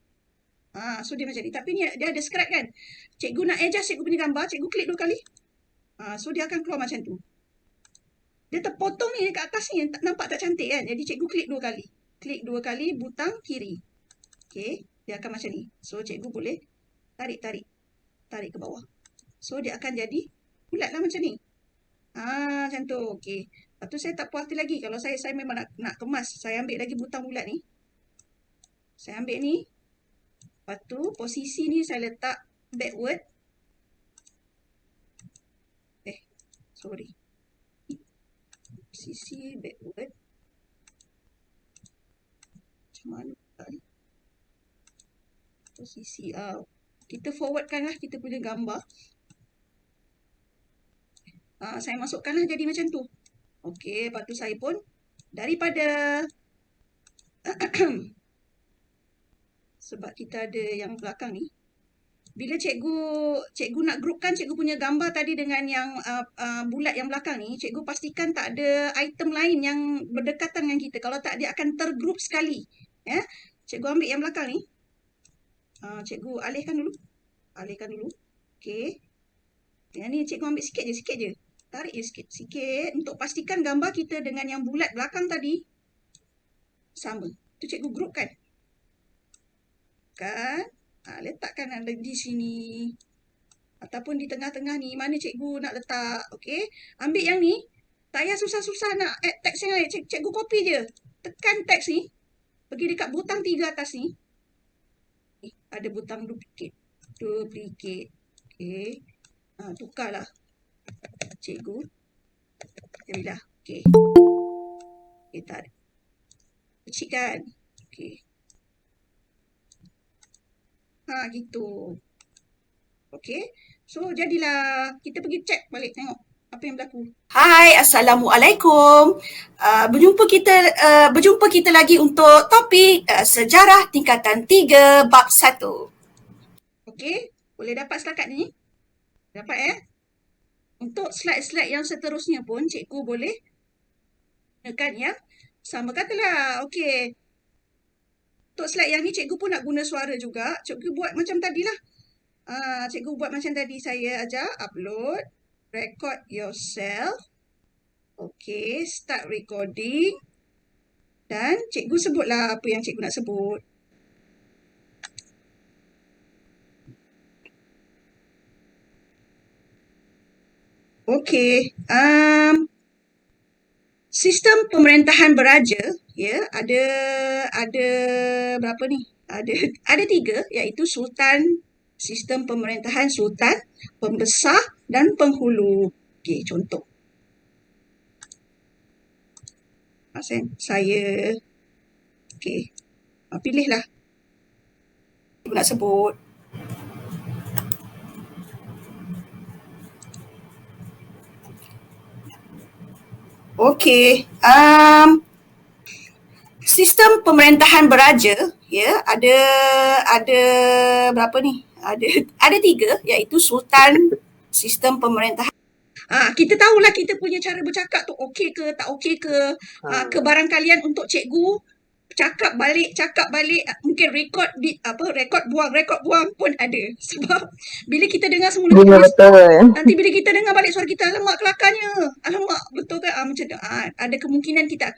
So dia macam ni. Tapi ni dia ada script kan. Cikgu nak adjust cikgu punya gambar. Cikgu klik 2 kali. So dia akan keluar macam tu. Dia terpotong ni dekat atas ni. Nampak tak cantik kan. Jadi cikgu klik 2 kali. Klik 2 kali butang kiri. Okey, dia akan macam ni. So, cikgu boleh tarik ke bawah. So, dia akan jadi bulat lah macam ni. Macam tu. Okey. Lepas tu saya tak puas hati lagi. Kalau saya memang nak kemas. Saya ambil lagi butang bulat ni. Saya ambil ni. Lepas tu, posisi ni saya letak backward. Sorry. Posisi backward. Mana tadi? Posisi kita forwardkan lah kita punya gambar. Saya masukkan lah jadi macam tu. Okey, lepas tu saya pun daripada sebab kita ada yang belakang ni. Bila cikgu nak groupkan cikgu punya gambar tadi dengan yang bulat yang belakang ni, cikgu pastikan tak ada item lain yang berdekatan dengan kita. Kalau tak, dia akan tergroup sekali. Cikgu ambil yang belakang ni. Cikgu alihkan dulu. Okey. Yang ni cikgu ambil sikit je. Tarik je sikit. Untuk pastikan gambar kita dengan yang bulat belakang tadi sama. Tu cikgu groupkan. Letakkan ada di sini. Ataupun di tengah-tengah ni. Mana cikgu nak letak. Okey. Ambil yang ni. Tak payah susah-susah nak add teks yang lain. Cikgu copy je. Tekan teks ni. Pergi dekat butang 3 atas ni. Ada butang duplicate. Okey. Tukarlah cikgu. Jadilah. Okey. Tak ada. Kecil kan? Okey. Gitu. Okey. So, jadilah. Kita pergi check balik tengok apa yang berlaku. Hai, Assalamualaikum. Berjumpa kita lagi untuk topik sejarah tingkatan 3 bab 1. Okey, boleh dapat setakat ni? Dapat Untuk slide-slide yang seterusnya pun cikgu boleh gunakan yang sama katalah. Okey. Untuk slide yang ni cikgu pun nak guna suara juga. Cikgu buat macam tadilah. Cikgu buat macam tadi, saya ajar upload. Record yourself. Okey, start recording. Dan cikgu sebutlah apa yang cikgu nak sebut. Okey, sistem pemerintahan beraja, ada berapa ni? Ada 3, iaitu sultan, sistem pemerintahan sultan, pembesar dan penghulu. Okey, contoh. Saya okey. Pilihlah. Aku nak sebut. Okey. Sistem pemerintahan beraja, ada berapa ni? Ada 3, iaitu sultan, sistem pemerintahan. Kita tahulah kita punya cara bercakap tu okey ke tak okey ke. Kebarangkalian untuk cikgu cakap balik, mungkin record buang pun ada. Sebab bila kita dengar semula nanti bila kita dengar balik suara kita, alamak kelakarnya. Alamak, betul ke? Macam tu. Ada kemungkinan kita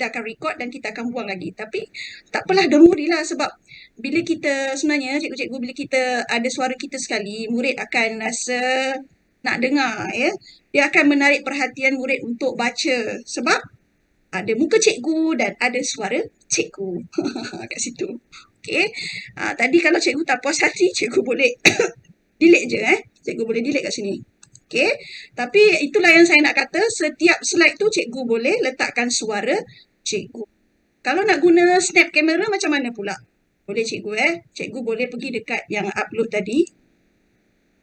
akan record dan kita akan buang lagi. Tapi tak apalah, don't worry lah, sebab bila kita sebenarnya cikgu-cikgu, bila kita ada suara kita sekali, murid akan rasa nak dengar, dia akan menarik perhatian murid untuk baca sebab ada muka cikgu dan ada suara cikgu kat situ. Okey. Tadi kalau cikgu tak puas hati, cikgu boleh delete je. Cikgu boleh delete kat sini. Okey. Tapi itulah yang saya nak kata, setiap slide tu cikgu boleh letakkan suara cikgu. Kalau nak guna snap kamera macam mana pula? Boleh cikgu Cikgu boleh pergi dekat yang upload tadi.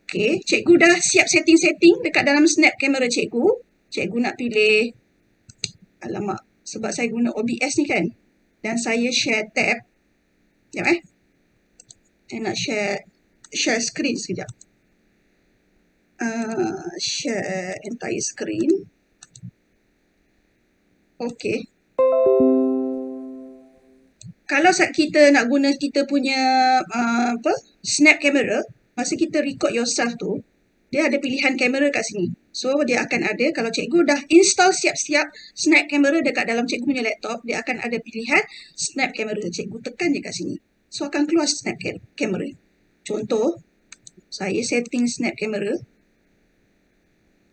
Okey, cikgu dah siap setting-setting dekat dalam snap kamera cikgu. Cikgu nak pilih, alamak, sebab saya guna OBS ni kan. Dan saya share tab. Sekejap Saya nak share screen sekejap. Share entire screen. Okey. Kalau kita nak guna kita punya snap camera, masa kita record yourself tu, dia ada pilihan kamera kat sini. So, dia akan ada, kalau cikgu dah install siap-siap snap camera dekat dalam cikgu punya laptop, dia akan ada pilihan snap camera. Cikgu tekan je kat sini. So, akan keluar snap camera. Contoh, saya setting snap camera.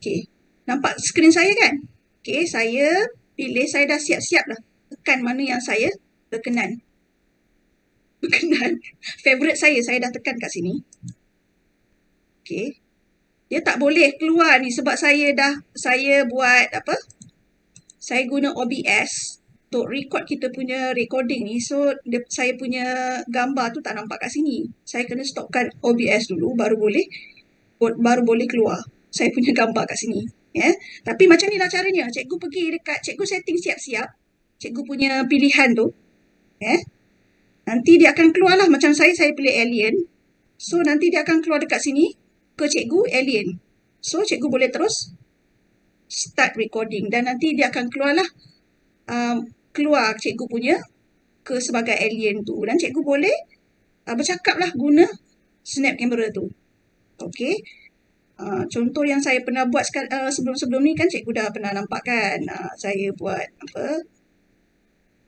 Okey, nampak skrin saya kan? Okey, saya pilih, saya dah siap-siap dah. Tekan mana yang saya berkenan. Favorite saya dah tekan kat sini. Okey. Dia tak boleh keluar ni sebab saya buat saya guna OBS untuk record kita punya recording ni. So, saya punya gambar tu tak nampak kat sini. Saya kena stopkan OBS dulu baru boleh keluar saya punya gambar kat sini. Tapi macam ni lah caranya. Cikgu pergi dekat, cikgu setting siap-siap cikgu punya pilihan tu. Nanti dia akan keluar lah. Macam saya pilih alien. So, nanti dia akan keluar dekat sini ke cikgu alien. So, cikgu boleh terus start recording dan nanti dia akan keluar lah, keluar cikgu punya ke sebagai alien tu dan cikgu boleh bercakap lah guna snap camera tu. Okey. Contoh yang saya pernah buat sebelum-sebelum ni kan cikgu dah pernah nampak kan. Saya buat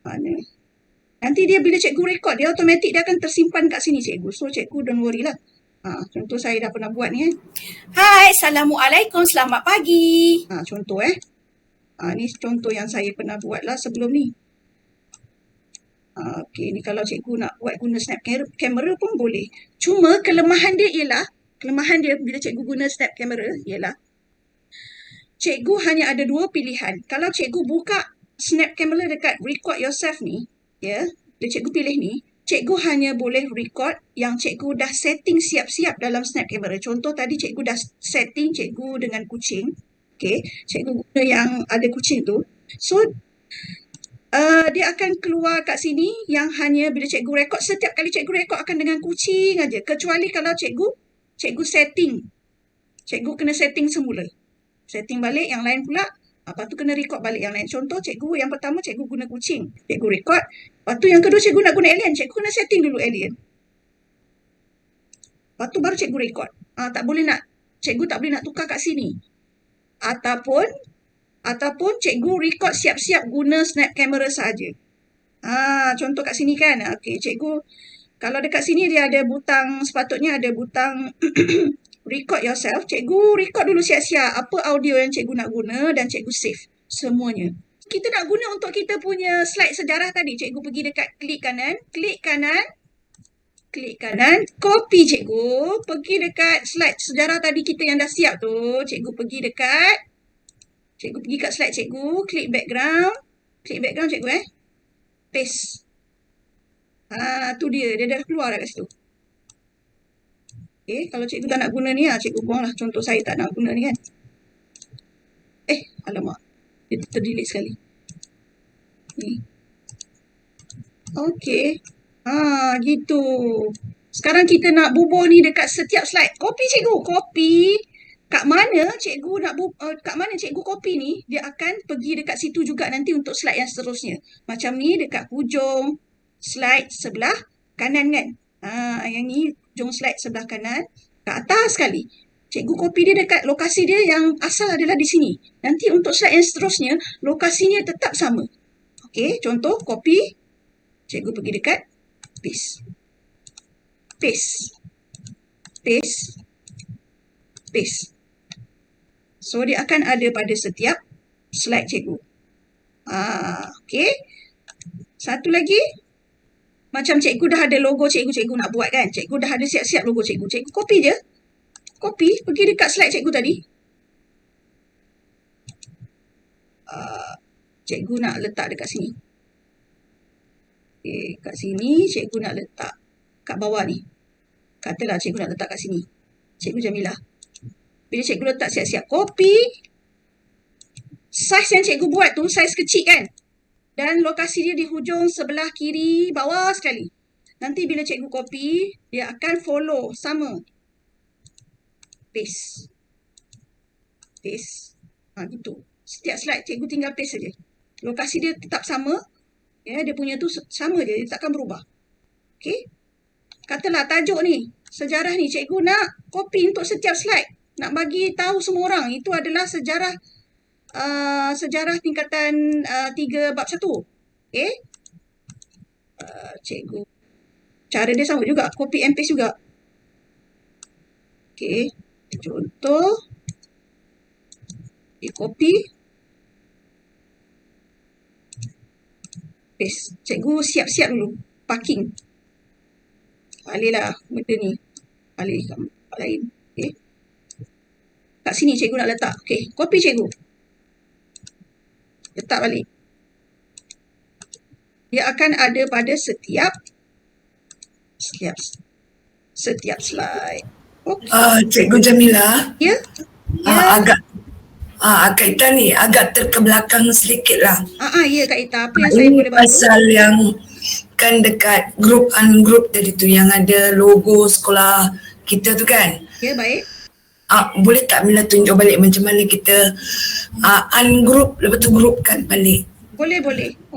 mana. Nanti dia bila cikgu record, dia automatik dia akan tersimpan kat sini cikgu. So, cikgu don't worry lah. Contoh saya dah pernah buat ni. Hai, Assalamualaikum, selamat pagi. Contoh ni contoh yang saya pernah buat lah sebelum ni. Okey, ni kalau cikgu nak buat guna snap camera pun boleh. Cuma kelemahan dia bila cikgu guna snap camera ialah cikgu hanya ada 2 pilihan. Kalau cikgu buka snap camera dekat record yourself ni, ya, bila cikgu pilih ni, cikgu hanya boleh record yang cikgu dah setting siap-siap dalam snap camera. Contoh tadi cikgu dah setting cikgu dengan kucing. Okey, cikgu guna yang ada kucing tu. So, dia akan keluar kat sini yang hanya bila cikgu rekod, setiap kali cikgu rekod akan dengan kucing aja. Kecuali kalau cikgu setting. Cikgu kena setting semula. Setting balik yang lain pula. Lepas tu kena record balik yang lain. Contoh cikgu yang pertama cikgu guna kucing. Cikgu record. Lepas tu yang kedua cikgu nak guna alien. Cikgu kena setting dulu alien. Lepas tu baru cikgu record. Cikgu tak boleh nak tukar kat sini. Ataupun cikgu record siap-siap guna snap camera saja. Contoh kat sini kan. Okey, cikgu kalau dekat sini dia ada butang, sepatutnya ada butang record yourself. Cikgu record dulu siap-siap apa audio yang cikgu nak guna dan cikgu save semuanya. Kita nak guna untuk kita punya slide sejarah tadi. Cikgu pergi dekat klik kanan, copy cikgu, pergi dekat slide sejarah tadi kita yang dah siap tu. Cikgu pergi kat slide cikgu, klik background cikgu paste. Tu dia dah keluar dah kat situ. Okay, kalau cikgu tak nak guna ni, cikgu buang lah. Contoh saya tak nak guna ni kan. Alamak, dia terdelete sekali. Ni. Okay. Gitu. Sekarang kita nak bubuh ni dekat setiap slide. Copy cikgu, copy. Kat mana cikgu copy ni, dia akan pergi dekat situ juga nanti untuk slide yang seterusnya. Macam ni dekat hujung slide sebelah kanan kan. Yang ni hujung slide sebelah kanan. Kat atas sekali. Cikgu copy dia dekat lokasi dia yang asal adalah di sini. Nanti untuk slide yang seterusnya, lokasinya tetap sama. Okey, contoh copy. Cikgu pergi dekat paste. So, dia akan ada pada setiap slide cikgu. Okey. Satu lagi. Macam cikgu dah ada logo cikgu nak buat kan. Cikgu dah ada siap-siap logo cikgu. Cikgu copy je. Copy, pergi dekat slide cikgu tadi. Cikgu nak letak dekat sini. Okay, kat sini cikgu nak letak. Kat bawah ni. Katalah cikgu nak letak kat sini. Cikgu Jamilah. Bila cikgu letak siap-siap, copy. Saiz yang cikgu buat tu, saiz kecil kan. Dan lokasi dia di hujung sebelah kiri bawah sekali. Nanti bila cikgu copy, dia akan follow sama. Paste. Gitu. Setiap slide cikgu tinggal paste saja. Lokasi dia tetap sama. Ya, dia punya tu sama je, dia takkan berubah. Okey. Katalah tajuk ni, sejarah ni cikgu nak copy untuk setiap slide. Nak bagi tahu semua orang itu adalah sejarah tingkatan 3 bab 1. Okey. Cikgu cara dia sama juga, copy and paste juga. Okey. Contoh copy paste. Cikgu siap-siap dulu parking. Alihlah benda ni. Alih kat tempat lain. Okey. Kat sini cikgu nak letak. Okey, copy cikgu. Letak balik. Dia akan ada pada setiap slide. Okay. Cikgu Jamilah. Ya? Kak Ita ni agak terkebelakang sedikit lah. Ya Kak Ita. Apa yang saya boleh bantu? Pasal yang kan dekat group ungroup tadi tu yang ada logo sekolah kita tu kan. Ya, baik. Boleh tak Mila tunjuk balik macam mana kita ungroup lepas tu groupkan balik? Boleh.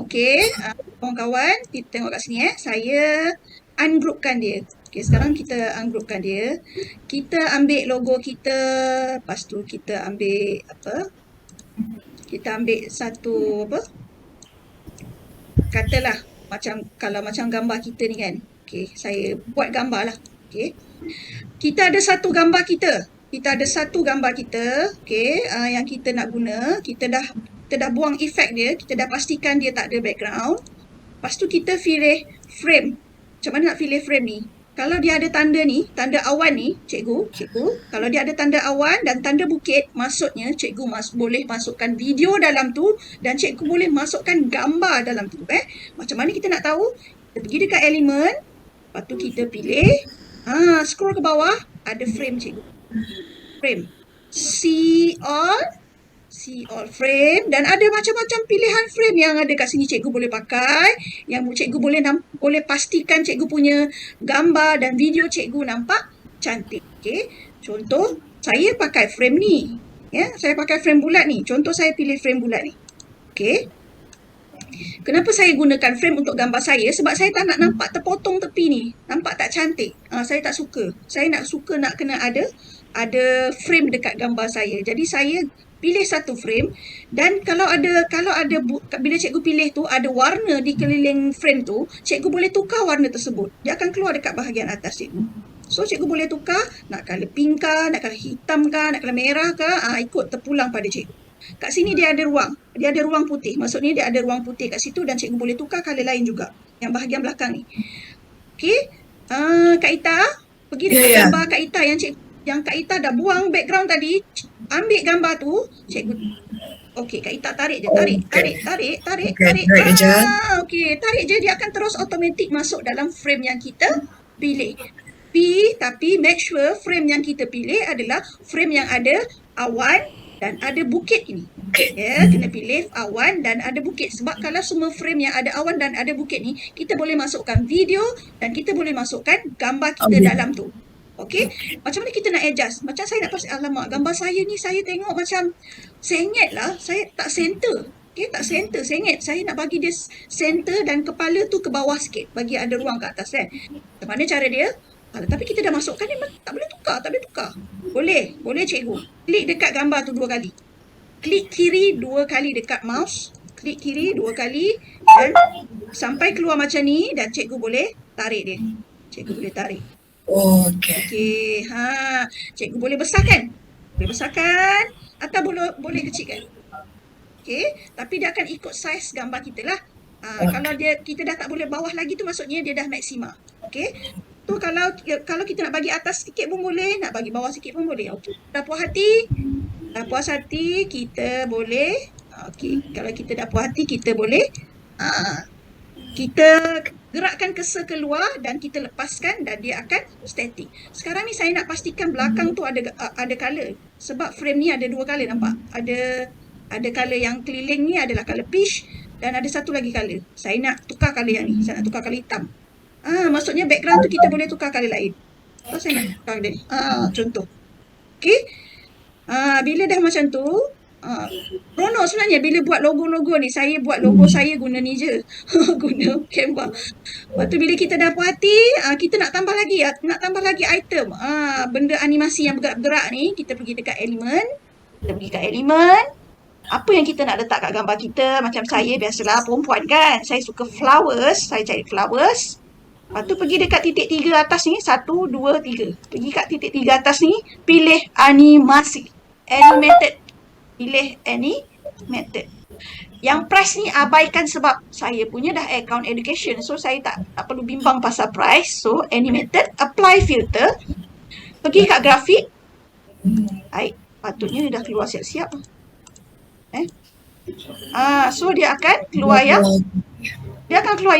Okey. Kawan-kawan, kita tengok kat sini Saya ungroupkan dia. Okey, sekarang kita ungroupkan dia. Kita ambil logo kita. Lepas tu kita ambil Kita ambil satu Katalah kalau macam gambar kita ni kan. Okey, saya buat gambar lah. Okey. Kita ada satu gambar kita. Okey, yang kita nak guna. Kita dah buang efek dia. Kita dah pastikan dia tak ada background. Lepas tu kita pilih frame. Macam mana nak pilih frame ni? Kalau dia ada tanda ni, tanda awan ni, cikgu, kalau dia ada tanda awan dan tanda bukit, maksudnya cikgu boleh masukkan video dalam tu dan cikgu boleh masukkan gambar dalam tu. Macam mana kita nak tahu? Kita pergi dekat elemen, lepas tu kita pilih, scroll ke bawah, ada frame cikgu. Frame. See all frame dan ada macam-macam pilihan frame yang ada kat sini cikgu boleh pakai, yang cikgu boleh pastikan cikgu punya gambar dan video cikgu nampak cantik. Okey. Contoh saya pakai frame ni. Ya, saya pakai frame bulat ni. Contoh saya pilih frame bulat ni. Okey. Kenapa saya gunakan frame untuk gambar saya? Sebab saya tak nak nampak terpotong tepi ni. Nampak tak cantik? Saya tak suka. Saya nak kena ada frame dekat gambar saya. Jadi saya pilih satu frame dan kalau ada bila cikgu pilih tu ada warna di keliling frame tu, cikgu boleh tukar warna tersebut. Dia akan keluar dekat bahagian atas cikgu. So cikgu boleh tukar nak color pink kah, nak color hitam kah, nak color merah kah, ikut terpulang pada cikgu. Kat sini dia ada ruang putih. Maksudnya dia ada ruang putih kat situ dan cikgu boleh tukar color lain juga. Yang bahagian belakang ni. Okey. Kak Ita, pergi dekat gambar Kak Ita yang Kak Ita dah buang background tadi, ambil gambar tu, cikgu. Okey, Kak Ita tarik je, tarik. Okey, tarik je, dia akan terus automatik masuk dalam frame yang kita pilih. Tapi make sure frame yang kita pilih adalah frame yang ada awan dan ada bukit ini. Ya, kena pilih awan dan ada bukit. Sebab kalau semua frame yang ada awan dan ada bukit ni, kita boleh masukkan video dan kita boleh masukkan gambar kita dalam tu. Okey, macam mana kita nak adjust? Macam saya nak pasal, alamak, gambar saya ni saya tengok macam sengit lah. Saya tak center. Okey, tak center, sengit. Saya nak bagi dia center dan kepala tu ke bawah sikit. Bagi ada ruang ke atas kan. Macam mana cara dia? Tapi kita dah masukkan ni, tak boleh tukar. Boleh cikgu. Klik dekat gambar tu 2 kali. Klik kiri 2 kali dekat mouse. Klik kiri 2 kali dan sampai keluar macam ni dan cikgu boleh tarik dia. Cikgu boleh tarik. Okey. Cikgu boleh besarkan. Atau boleh kecilkan. Okey, tapi dia akan ikut saiz gambar kita lah. Kalau kita dah tak boleh bawah lagi tu maksudnya dia dah maksima. Okey. Tu kalau kita nak bagi atas sikit pun boleh, nak bagi bawah sikit pun boleh. Okey. Dah puas hati kita boleh. Okey, kalau kita dah puas hati kita boleh kita gerakkan cursor keluar dan kita lepaskan dan dia akan static. Sekarang ni saya nak pastikan belakang tu ada color. Sebab frame ni ada 2 color, nampak? Ada color yang keliling ni adalah color peach dan ada satu lagi color. Saya nak tukar color yang ni. Saya nak tukar color hitam. Maksudnya background tu kita boleh tukar color lain. So saya nak tukar dia ni. Contoh. Okey. Bila dah macam tu, Rono sebenarnya bila buat logo-logo ni, saya buat logo saya guna ni je. Guna Canva. Lepas tu bila kita dah puas hati, kita nak tambah lagi item. Benda animasi yang bergerak-gerak ni, kita pergi dekat elemen. Apa yang kita nak letak kat gambar kita? Macam saya biasalah perempuan kan. Saya suka flowers, saya cari flowers. Lepas tu pergi dekat titik 3 atas ni, 1, 2, 3. Pergi kat titik 3 atas ni, pilih animasi. Animated. Pilih animated. Yang price ni abaikan sebab saya punya dah account education. So saya tak perlu bimbang pasal price. So animated, apply filter. Pergi kat grafik. Baik, patutnya dia dah keluar siap-siap. So dia akan keluar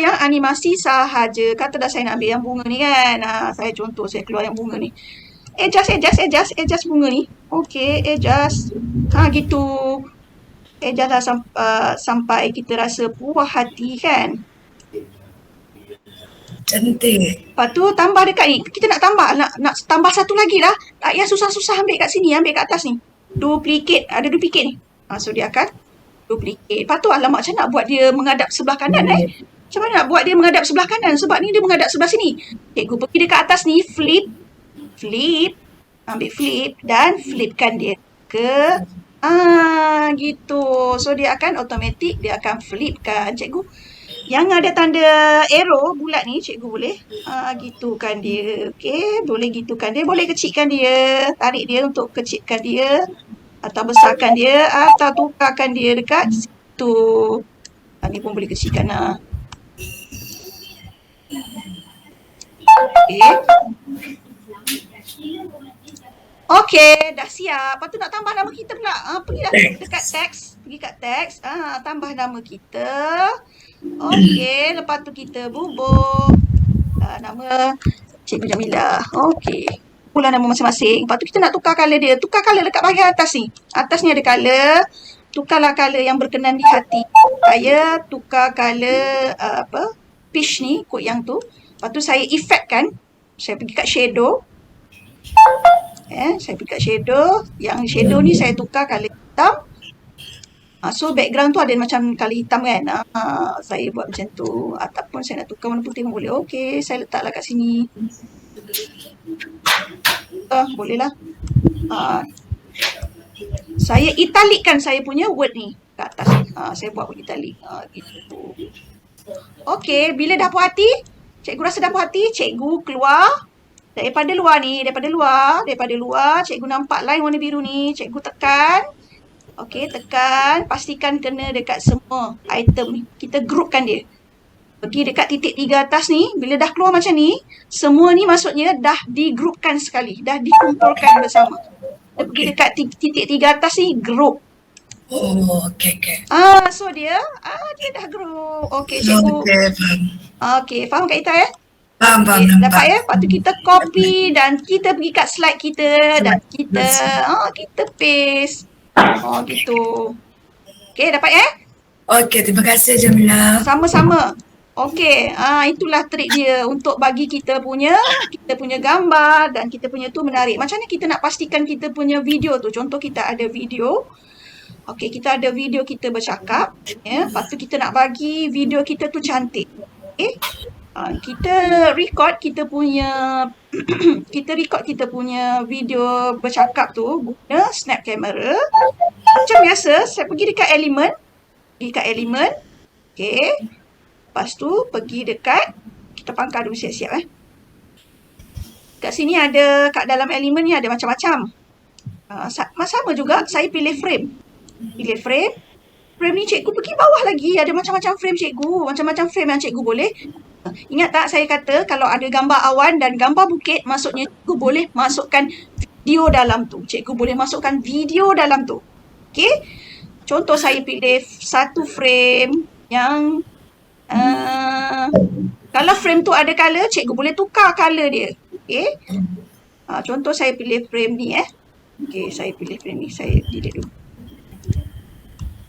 yang animasi sahaja. Kata dah saya nak ambil yang bunga ni kan. Saya contoh saya keluar yang bunga ni. Adjust bunga ni. Okey, adjust. Gitu. Adjust lah sampai kita rasa puas hati kan. Cantik. Lepas tu tambah dekat ni. Kita nak tambah satu lagi lah. Yang susah-susah ambil kat sini, ambil kat atas ni. Duplicate. Ada duplicate ni. So dia akan duplicate. Lepas tu alamak macam nak buat dia menghadap sebelah kanan Macam mana nak buat dia menghadap sebelah kanan? Sebab ni dia menghadap sebelah sini. Cikgu pergi dekat atas ni, flip. Ambil flip dan flipkan dia ke gitu. So dia akan automatik, dia akan flipkan cikgu. Yang ada tanda arrow bulat ni cikgu boleh gitukan dia. Okey, boleh gitukan dia, boleh kecilkan dia, tarik dia untuk kecilkan dia atau besarkan dia atau tukarkan dia dekat situ. Ni pun boleh kecilkan Okey. Okey, dah siap. Lepas tu nak tambah nama kita pula. Pergi dah dekat teks. Pergi kat teks. Tambah nama kita. Okey, lepas tu kita bubur. Nama Cikgu Jamilah. Okey. Pula nama masing-masing. Lepas tu kita nak tukar colour dia. Tukar colour dekat bahagian atas ni. Atas ni ada colour. Tukarlah colour yang berkenan di hati. Saya tukar colour peach ni, kod yang tu. Lepas tu saya effectkan. Saya pergi kat shadow. Saya pergi kat shadow. Yang shadow ni saya tukar colour hitam. So background tu ada macam colour hitam kan. Saya buat macam tu. Ataupun saya nak tukar warna putih pun boleh. Okey, saya letaklah kat sini. Boleh lah. Saya italikkan saya punya word ni kat atas. Saya buat italik. Gitu. Okey, bila dah puas hati, cikgu rasa dah puas hati, cikgu keluar daripada luar ni, daripada luar, cikgu nampak line warna biru ni, cikgu tekan. Okey, tekan, pastikan kena dekat semua item ni. Kita groupkan dia. Pergi dekat titik 3 atas ni, bila dah keluar macam ni, semua ni maksudnya dah digroupkan sekali, dah dikumpulkan bersama. Dia pergi dekat titik 3 atas ni, group. Oh, okey. So dia dah group. Okey, cikgu. Okey, faham Kak Ita ya? Faham, dapat ya? Lepas tu kita copy dan kita pergi kat slide kita dan kita paste. Gitu. Okey, dapat ya? Okey, terima kasih Jamilah. Sama-sama. Okey, itulah trik dia untuk bagi kita punya gambar dan kita punya tu menarik. Macam mana kita nak pastikan kita punya video tu? Contoh kita ada video. Okey, kita ada video kita bercakap. Lepas tu kita nak bagi video kita tu cantik. Okey. Kita record kita punya video bercakap tu guna snap camera. Macam biasa, saya pergi dekat element. Okey. Lepas tu pergi dekat, kita pangkal dulu siap-siap Kat sini ada, kat dalam elemen ni ada macam-macam. Sama juga, saya pilih frame. Frame ni cikgu pergi bawah lagi, ada macam-macam frame cikgu. Macam-macam frame yang cikgu boleh. Ingat tak saya kata kalau ada gambar awan dan gambar bukit, maksudnya cikgu boleh masukkan video dalam tu. Okey? Contoh saya pilih satu frame yang kalau frame tu ada color, cikgu boleh tukar color dia. Okey? Contoh saya pilih frame ni Okey, saya pilih frame ni. Saya delete dulu.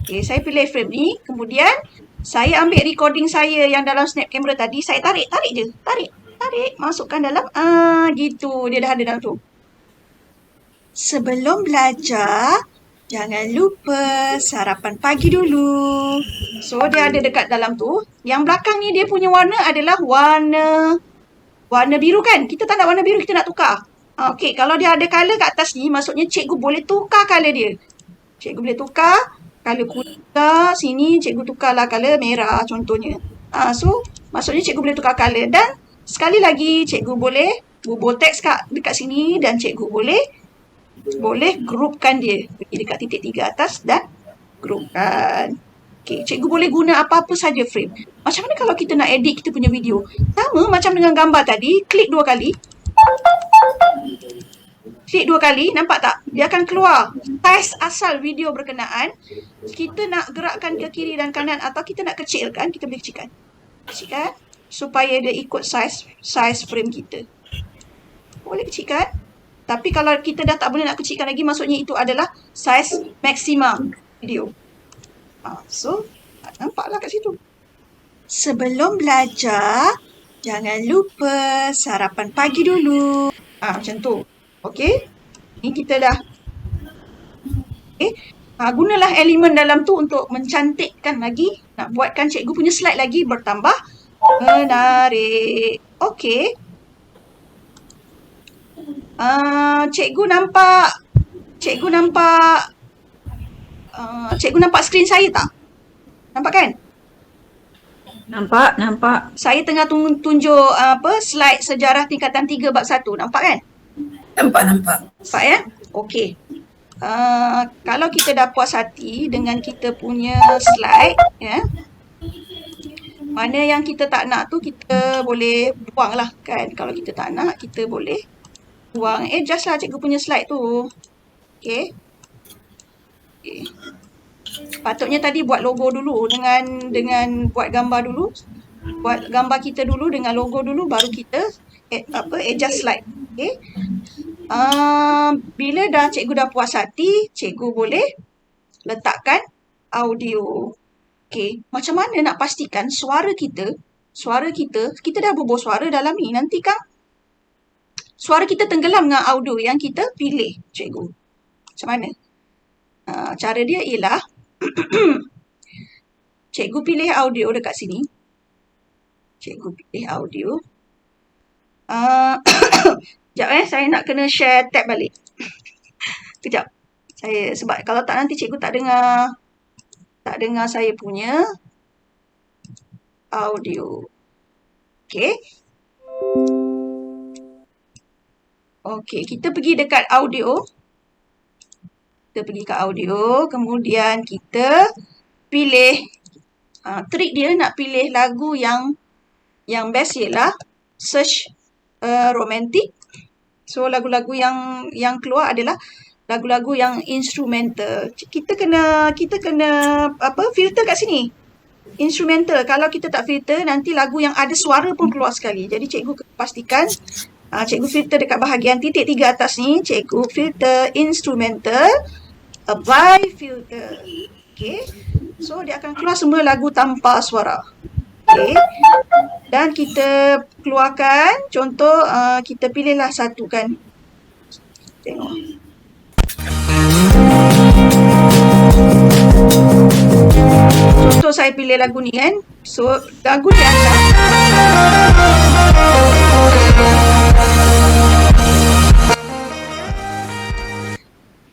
Okey, saya pilih frame ni. Kemudian saya ambil recording saya yang dalam snap camera tadi, saya tarik je. Tarik, masukkan dalam gitu. Dia dah ada dalam tu. Sebelum belajar, jangan lupa sarapan pagi dulu. So dia ada dekat dalam tu. Yang belakang ni dia punya warna adalah warna biru kan? Kita tak nak warna biru, kita nak tukar. Okey, kalau dia ada color kat atas ni, maksudnya cikgu boleh tukar color dia. Cikgu boleh tukar color kuning sini, cikgu tukarlah color merah contohnya. So maksudnya cikgu boleh tukar color dan sekali lagi cikgu boleh bubur teks dekat sini dan cikgu boleh groupkan dia. Pergi dekat titik 3 atas dan groupkan. Okey, cikgu boleh guna apa-apa saja frame. Macam mana kalau kita nak edit kita punya video? Sama macam dengan gambar tadi, klik 2 kali. Nampak tak? Dia akan keluar saiz asal video berkenaan. Kita nak gerakkan ke kiri dan kanan atau kita nak kecilkan, kita boleh kecilkan. Supaya dia ikut saiz frame kita. Boleh kecilkan. Tapi kalau kita dah tak boleh nak kecilkan lagi, maksudnya itu adalah saiz maksima video. So, nampaklah kat situ. Sebelum belajar, jangan lupa sarapan pagi dulu. Macam tu. Okey? Ni kita dah. Okey? Gunalah elemen dalam tu untuk mencantikkan lagi. Nak buatkan cikgu punya slide lagi bertambah menarik. Okey. Cikgu nampak skrin saya tak? Nampak kan? Nampak. Saya tengah tunjuk slide sejarah tingkatan 3 bab 1. Nampak kan? Nampak. Nampak ya? Okey. Kalau kita dah puas hati dengan kita punya slide, Mana yang kita tak nak tu kita boleh buang lah kan. Kalau kita tak nak, kita boleh buang. Adjust lah cikgu punya slide tu. Okay. Patutnya tadi buat logo dulu dengan buat gambar dulu. Buat gambar kita dulu dengan logo dulu, baru kita adjust slide. Okay. Bila cikgu dah puas hati, cikgu boleh letakkan audio. Okay. Macam mana nak pastikan suara kita dah berbual suara dalam ni. Nanti kan suara kita tenggelam dengan audio yang kita pilih, cikgu. Macam mana? Cara dia ialah cikgu pilih audio dekat sini. Cikgu pilih audio. Sekejap saya nak kena share tab balik. Kejap. Sebab kalau tak nanti cikgu tak dengar saya punya audio. Okey. Okey, kita pergi dekat audio. Kita pergi ke audio, kemudian kita pilih trik dia nak pilih lagu yang best ialah search romantic. So lagu-lagu yang keluar adalah lagu-lagu yang instrumental. Kita kena filter kat sini. Instrumental. Kalau kita tak filter, nanti lagu yang ada suara pun keluar sekali. Jadi cikgu pastikan cikgu filter dekat bahagian titik 3 atas ni. Cikgu filter instrumental, apply filter. Okay. So dia akan keluar semua lagu tanpa suara. Okay. Dan kita keluarkan, contoh kita pilihlah satu kan. Tengok. Contoh saya pilih lagu ni kan. So lagu ni adalah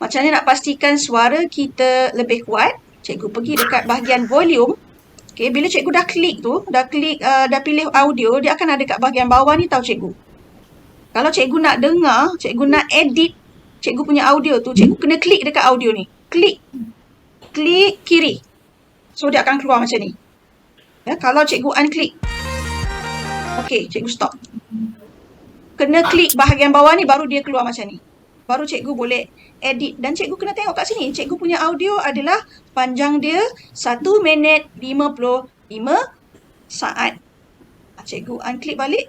macam mana nak pastikan suara kita lebih kuat. Cikgu pergi dekat bahagian volume. Okay, bila cikgu dah klik tu, dah pilih audio, dia akan ada kat bahagian bawah ni tahu cikgu. Kalau cikgu nak dengar, cikgu nak edit cikgu punya audio tu, cikgu kena klik dekat audio ni. Klik kiri. So dia akan keluar macam ni. Ya, kalau cikgu unklik. Okey, cikgu stop. Kena klik bahagian bawah ni baru dia keluar macam ni. Baru cikgu boleh edit. Dan cikgu kena tengok kat sini. Cikgu punya audio adalah panjang dia 1 minit 55 saat. Cikgu unklik balik.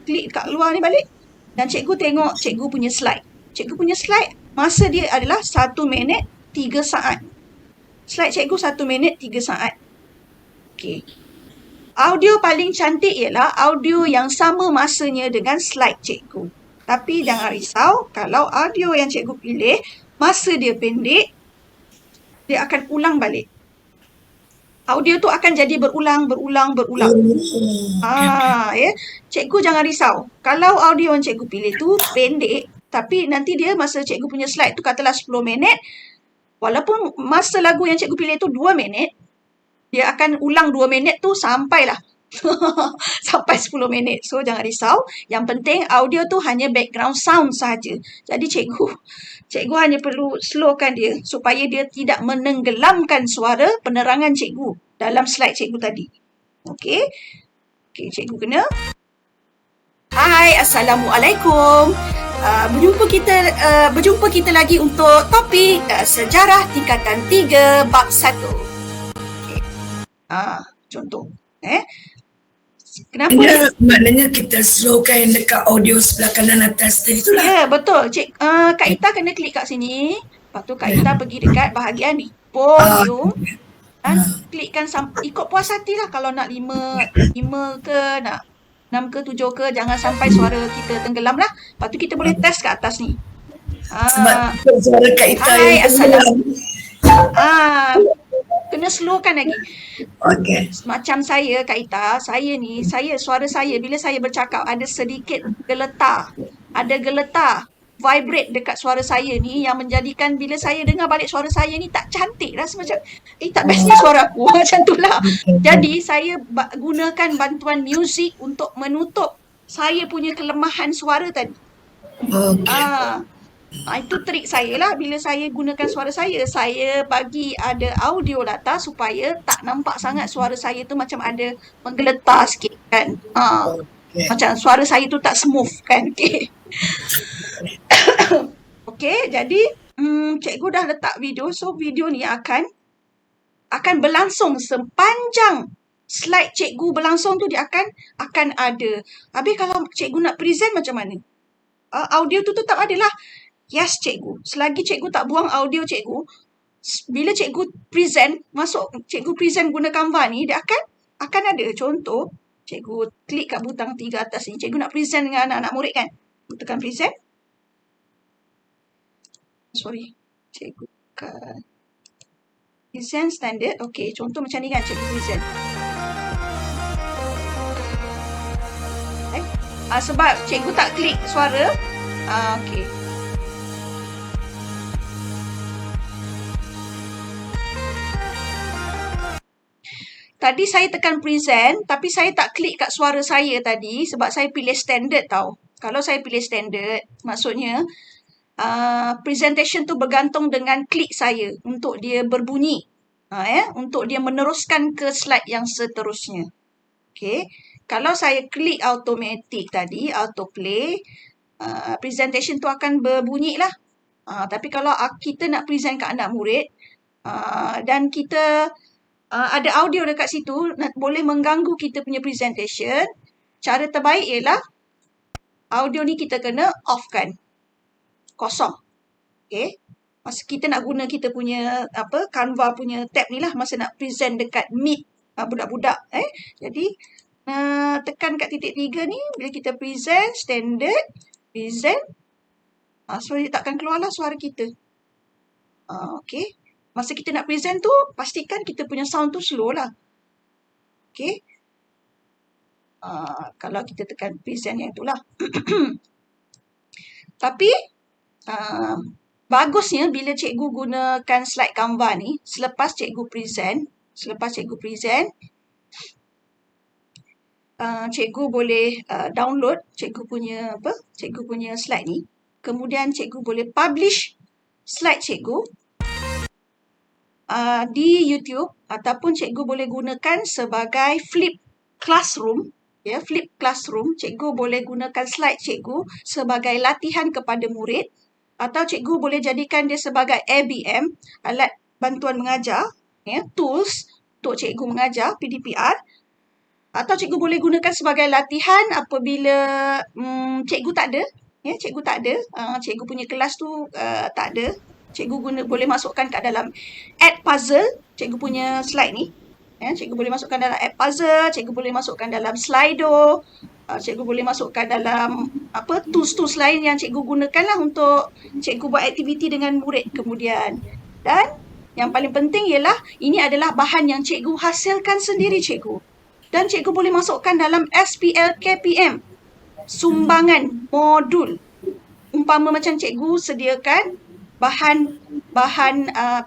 Klik kat luar ni balik. Dan cikgu tengok cikgu punya slide. Cikgu punya slide, masa dia adalah 1 minit 3 saat. Slide cikgu 1 minit 3 saat. Okey. Audio paling cantik ialah audio yang sama masanya dengan slide cikgu. Tapi jangan risau, kalau audio yang cikgu pilih, masa dia pendek, dia akan ulang balik. Audio tu akan jadi berulang. Ya. Cikgu jangan risau. Kalau audio yang cikgu pilih tu pendek, tapi nanti dia masa cikgu punya slide tu katalah 10 minit, walaupun masa lagu yang cikgu pilih tu 2 minit, dia akan ulang 2 minit tu sampailah sampai 10 minit. So jangan risau. Yang penting audio tu hanya background sound sahaja. Jadi cikgu hanya perlu slowkan dia supaya dia tidak menenggelamkan suara penerangan cikgu dalam slide cikgu tadi. Okey. Okey, cikgu kena. Hai, Assalamualaikum. Berjumpa kita lagi untuk topik sejarah tingkatan 3 bab 1. Okay. Contoh. Kenapa? Maknanya kita slowkan dekat audio sebelah kanan atas tadi tu lah. Ya, betul. Kak Ita kena klik kat sini. Lepas tu Kak Ita pergi dekat bahagian ni. Volume. Klikkan ikut puas hati lah. Kalau nak 5 ke, nak 6 ke, 7 ke, jangan sampai suara kita tenggelam lah. Lepas tu kita boleh test kat atas ni. Sebab suara Kak Ita Hai, yang tenggelam. Kena slowkan lagi. Okay. Macam saya, Kak Ita, suara saya bila saya bercakap ada sedikit geletar. Ada geletar, vibrate dekat suara saya ni yang menjadikan bila saya dengar balik suara saya ni tak cantik. Rasa macam, tak best ni suara aku. Macam tu lah. Jadi saya gunakan bantuan muzik untuk menutup saya punya kelemahan suara tadi. Okay. Itu trik saya lah bila saya gunakan suara saya. Saya bagi ada audio data supaya tak nampak sangat suara saya tu macam ada menggeletar sikit kan. Okay. Macam suara saya tu tak smooth kan. Okay. Okay, jadi cikgu dah letak video. So video ni akan berlangsung sepanjang slide cikgu berlangsung tu dia akan ada. Habis kalau cikgu nak present macam mana? Audio tu tetap ada lah. Yes, cikgu. Selagi cikgu tak buang audio cikgu, bila cikgu present, cikgu present guna Canva ni, dia akan ada. Contoh, cikgu klik kat butang 3 atas ni. Cikgu nak present dengan anak-anak murid kan? Tekan present. Sorry. Cikgu kan. Present standard. Okay, contoh macam ni kan cikgu present. Sebab cikgu tak klik suara. Okay. Tadi saya tekan present, tapi saya tak klik kat suara saya tadi sebab saya pilih standard tau. Kalau saya pilih standard, maksudnya presentation tu bergantung dengan klik saya untuk dia berbunyi. Untuk dia meneruskan ke slide yang seterusnya. Okay. Kalau saya klik automatic tadi, autoplay, presentation tu akan berbunyi lah. Tapi kalau kita nak present kat anak murid dan kita ada audio dekat situ, boleh mengganggu kita punya presentation. Cara terbaik ialah audio ni kita kena off kan. Kosong. Okay. Masa kita nak guna kita punya Canva punya tab ni lah masa nak present dekat Meet budak-budak. Jadi tekan kat titik 3 ni bila kita present standard, present. So dia takkan keluar lah suara kita. Okay. Masa kita nak present tu, pastikan kita punya sound tu slow lah. Okay. Kalau kita tekan present yang itulah. Tapi, bagusnya bila cikgu gunakan slide Canva ni, selepas cikgu present, cikgu boleh download cikgu punya slide ni. Kemudian cikgu boleh publish slide cikgu di YouTube ataupun cikgu boleh gunakan sebagai flip classroom. Flip classroom, cikgu boleh gunakan slide cikgu sebagai latihan kepada murid atau cikgu boleh jadikan dia sebagai ABM, alat bantuan mengajar, tools untuk cikgu mengajar, PDPR. Atau cikgu boleh gunakan sebagai latihan apabila cikgu tak ada. Cikgu punya kelas tu tak ada. Cikgu boleh masukkan kat dalam add puzzle, cikgu punya slide ni. Cikgu boleh masukkan dalam add puzzle, cikgu boleh masukkan dalam Slido, cikgu boleh masukkan dalam tools-tools lain yang cikgu gunakan lah untuk cikgu buat aktiviti dengan murid kemudian. Dan yang paling penting ialah ini adalah bahan yang cikgu hasilkan sendiri cikgu. Dan cikgu boleh masukkan dalam SPL KPM, sumbangan modul. Umpama macam cikgu sediakan bahan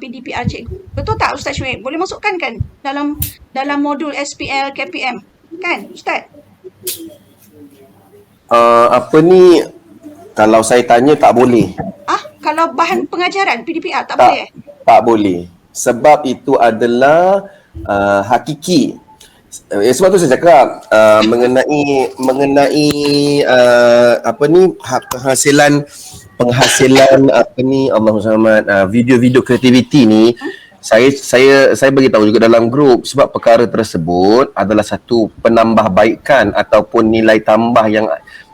PDPR cikgu. Betul tak Ustaz Syuib? Boleh masukkan kan dalam modul SPL KPM? Kan Ustaz? Kalau saya tanya tak boleh. Kalau bahan pengajaran PDPR tak boleh? Tak boleh. Sebab itu adalah hakiki. Sebab tu saya cakap mengenai penghasilan video-video kreativiti ni, saya bagi tahu juga dalam grup sebab perkara tersebut adalah satu penambahbaikan ataupun nilai tambah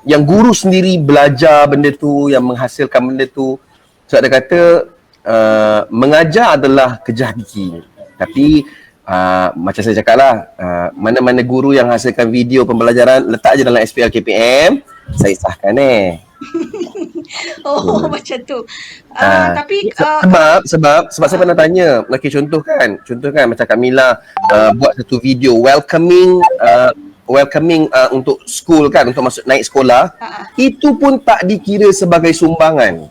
yang guru sendiri belajar benda tu, yang menghasilkan benda tu. Sebab dia kata mengajar adalah kerja hakiki. Tapi macam saya cakap lah, mana-mana guru yang hasilkan video pembelajaran letak je dalam SPL KPM, saya sahkan Macam tu. Tapi sebab saya pernah tanya, contoh kan macam Kak Mila buat satu video welcoming untuk school kan, untuk masuk naik sekolah, itu pun tak dikira sebagai sumbangan.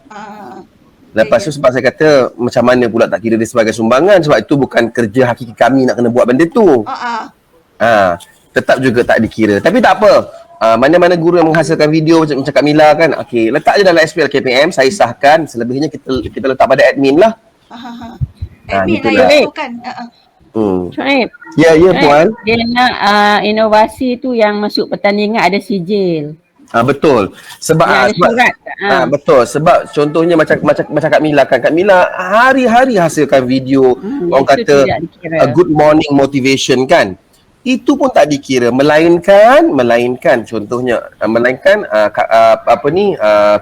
Lepas tu sebab saya kata macam mana pula tak kira dia sebagai sumbangan, sebab itu bukan kerja hakiki kami nak kena buat benda tu. Tetap juga tak dikira. Tapi tak apa. mana-mana guru yang menghasilkan video macam Kak Mila kan, okey, letak je dalam SPL KPM, saya sahkan, selebihnya kita letak pada admin lah. Admin gitu lah yang lah. masukkan. Syuaib, Ya, Puan. dia nak inovasi tu yang masuk pertandingan ada sijil. Betul. Sebab Yang ada surat. betul. Sebab contohnya macam Kak Mila kan. Kak Mila hari-hari hasilkan video orang itu kata tidak dikira. good morning motivation kan. Itu pun tak dikira, melainkan contohnya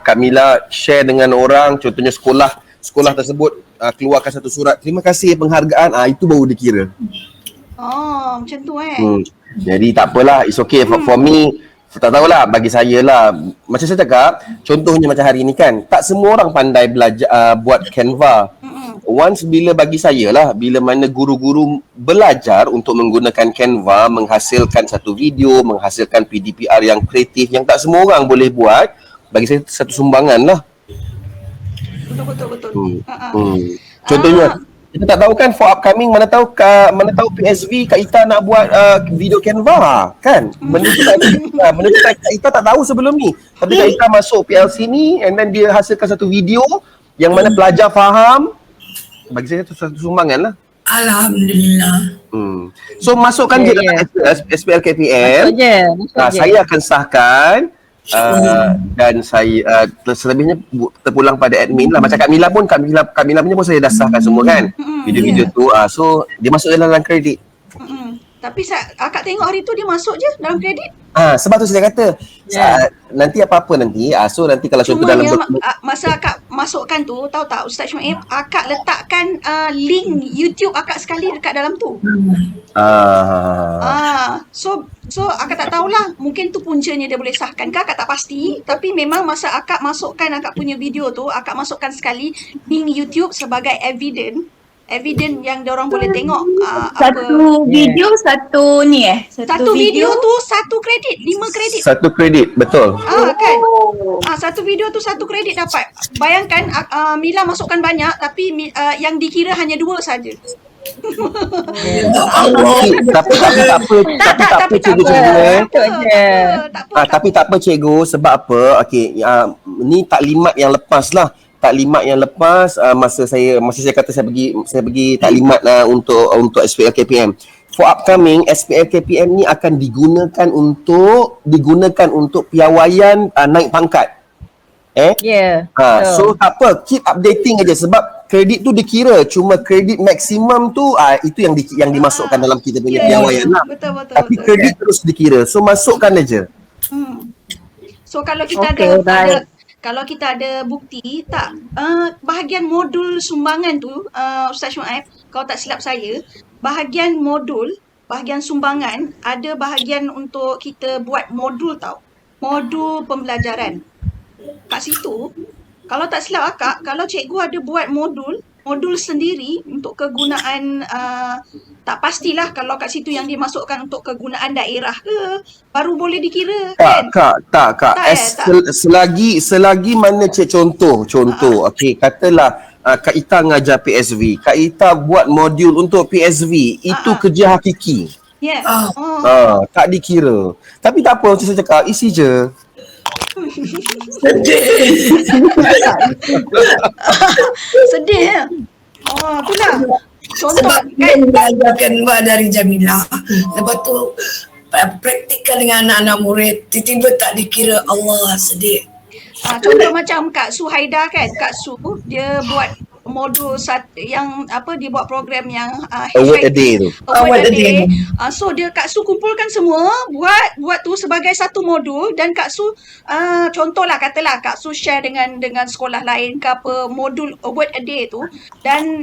Kak Mila share dengan orang, contohnya sekolah tersebut keluarkan satu surat terima kasih penghargaan, itu baru dikira. Macam tu Jadi tak apalah, it's okay for me. Tak tahulah, bagi saya lah, macam saya cakap, contohnya macam hari ni kan, tak semua orang pandai belajar buat Canva. Once bila bagi saya lah, bila mana guru-guru belajar untuk menggunakan Canva, menghasilkan satu video, menghasilkan PDPR yang kreatif, yang tak semua orang boleh buat, bagi saya satu sumbangan lah. Betul. Contohnya, kita tak tahu kan for upcoming, mana tahu PSV Kak Ita nak buat video Canva kan. Benda tu Kak Ita tak tahu sebelum ni. Tapi Kak Ita masuk PLC ni and then dia hasilkan satu video yang mana pelajar faham. Bagi saya tu satu sumbangan lah. Alhamdulillah. So masukkan je dalam SPL KPM. Masuk je. Saya akan sahkan dan saya selebihnya terpulang pada admin lah. Macam Kak Mila punya pun saya dah sahkan semua kan. Video-video tu. So dia masuk dalam kredit. Tapi akak tengok hari tu dia masuk je dalam kredit. Sebab tu saya kata nanti apa-apa nanti. So nanti kalau contoh Cuma dalam masa akak masukkan tu, tahu tak Ustaz Syuaib, akak letakkan link YouTube akak sekali dekat dalam tu. So akak tak tahulah, mungkin tu puncanya dia boleh sahkan ke, akak tak pasti. Tapi memang masa akak masukkan akak punya video tu, akak masukkan sekali link YouTube sebagai evidence yang diorang boleh tengok Satu video, satu ni satu video tu satu kredit, 5 kredit. satu kredit, betul. Kan. Satu video tu satu kredit dapat. Bayangkan Mila masukkan banyak tapi yang dikira hanya 2 saja. Tapi tak apa cikgu. Tapi tak apa cikgu, sebab apa? Okey, ni taklimat yang lepas lah. Taklimat yang lepas masa saya kata saya pergi taklimat untuk SPL KPM. For upcoming SPL KPM ni akan digunakan untuk piawaian naik pangkat. So tak apa, keep updating aja sebab kredit tu dikira, cuma kredit maksimum tu itu yang dimasukkan dalam kita punya piawaian lah. Betul. Tapi kredit terus dikira. So masukkan aja. So kalau kita kalau kita ada bukti tak bahagian modul sumbangan tu Ustaz Syuaib, kalau tak silap saya, bahagian sumbangan ada bahagian untuk kita buat modul modul pembelajaran. Kat situ kalau tak silap akak, kalau cikgu ada buat modul sendiri untuk kegunaan tak pastilah kalau kat situ yang dimasukkan untuk kegunaan daerah ke baru boleh dikira kan? Tak. Selagi mana contoh. Okey, katalah Kak Ita ngajar PSV, Kak Ita buat modul untuk PSV, itu kerja hakiki. Tak dikira. Tapi tak apa, macam saya cakap, isi je. Sedih ya. Itulah. Contoh Sebab kita belajar Canva dari Jamila. Lepas tu praktikal dengan anak-anak murid, tiba-tiba tak dikira, Allah sedih. Contoh macam Kak Su Haida kan, Kak Su dia buat modul yang dia buat program yang Award a day tu. Award a day. So dia Kak Su kumpulkan semua, buat tu sebagai satu modul dan Kak Su contohlah katalah Kak Su share dengan sekolah lain ke apa modul Award a day tu dan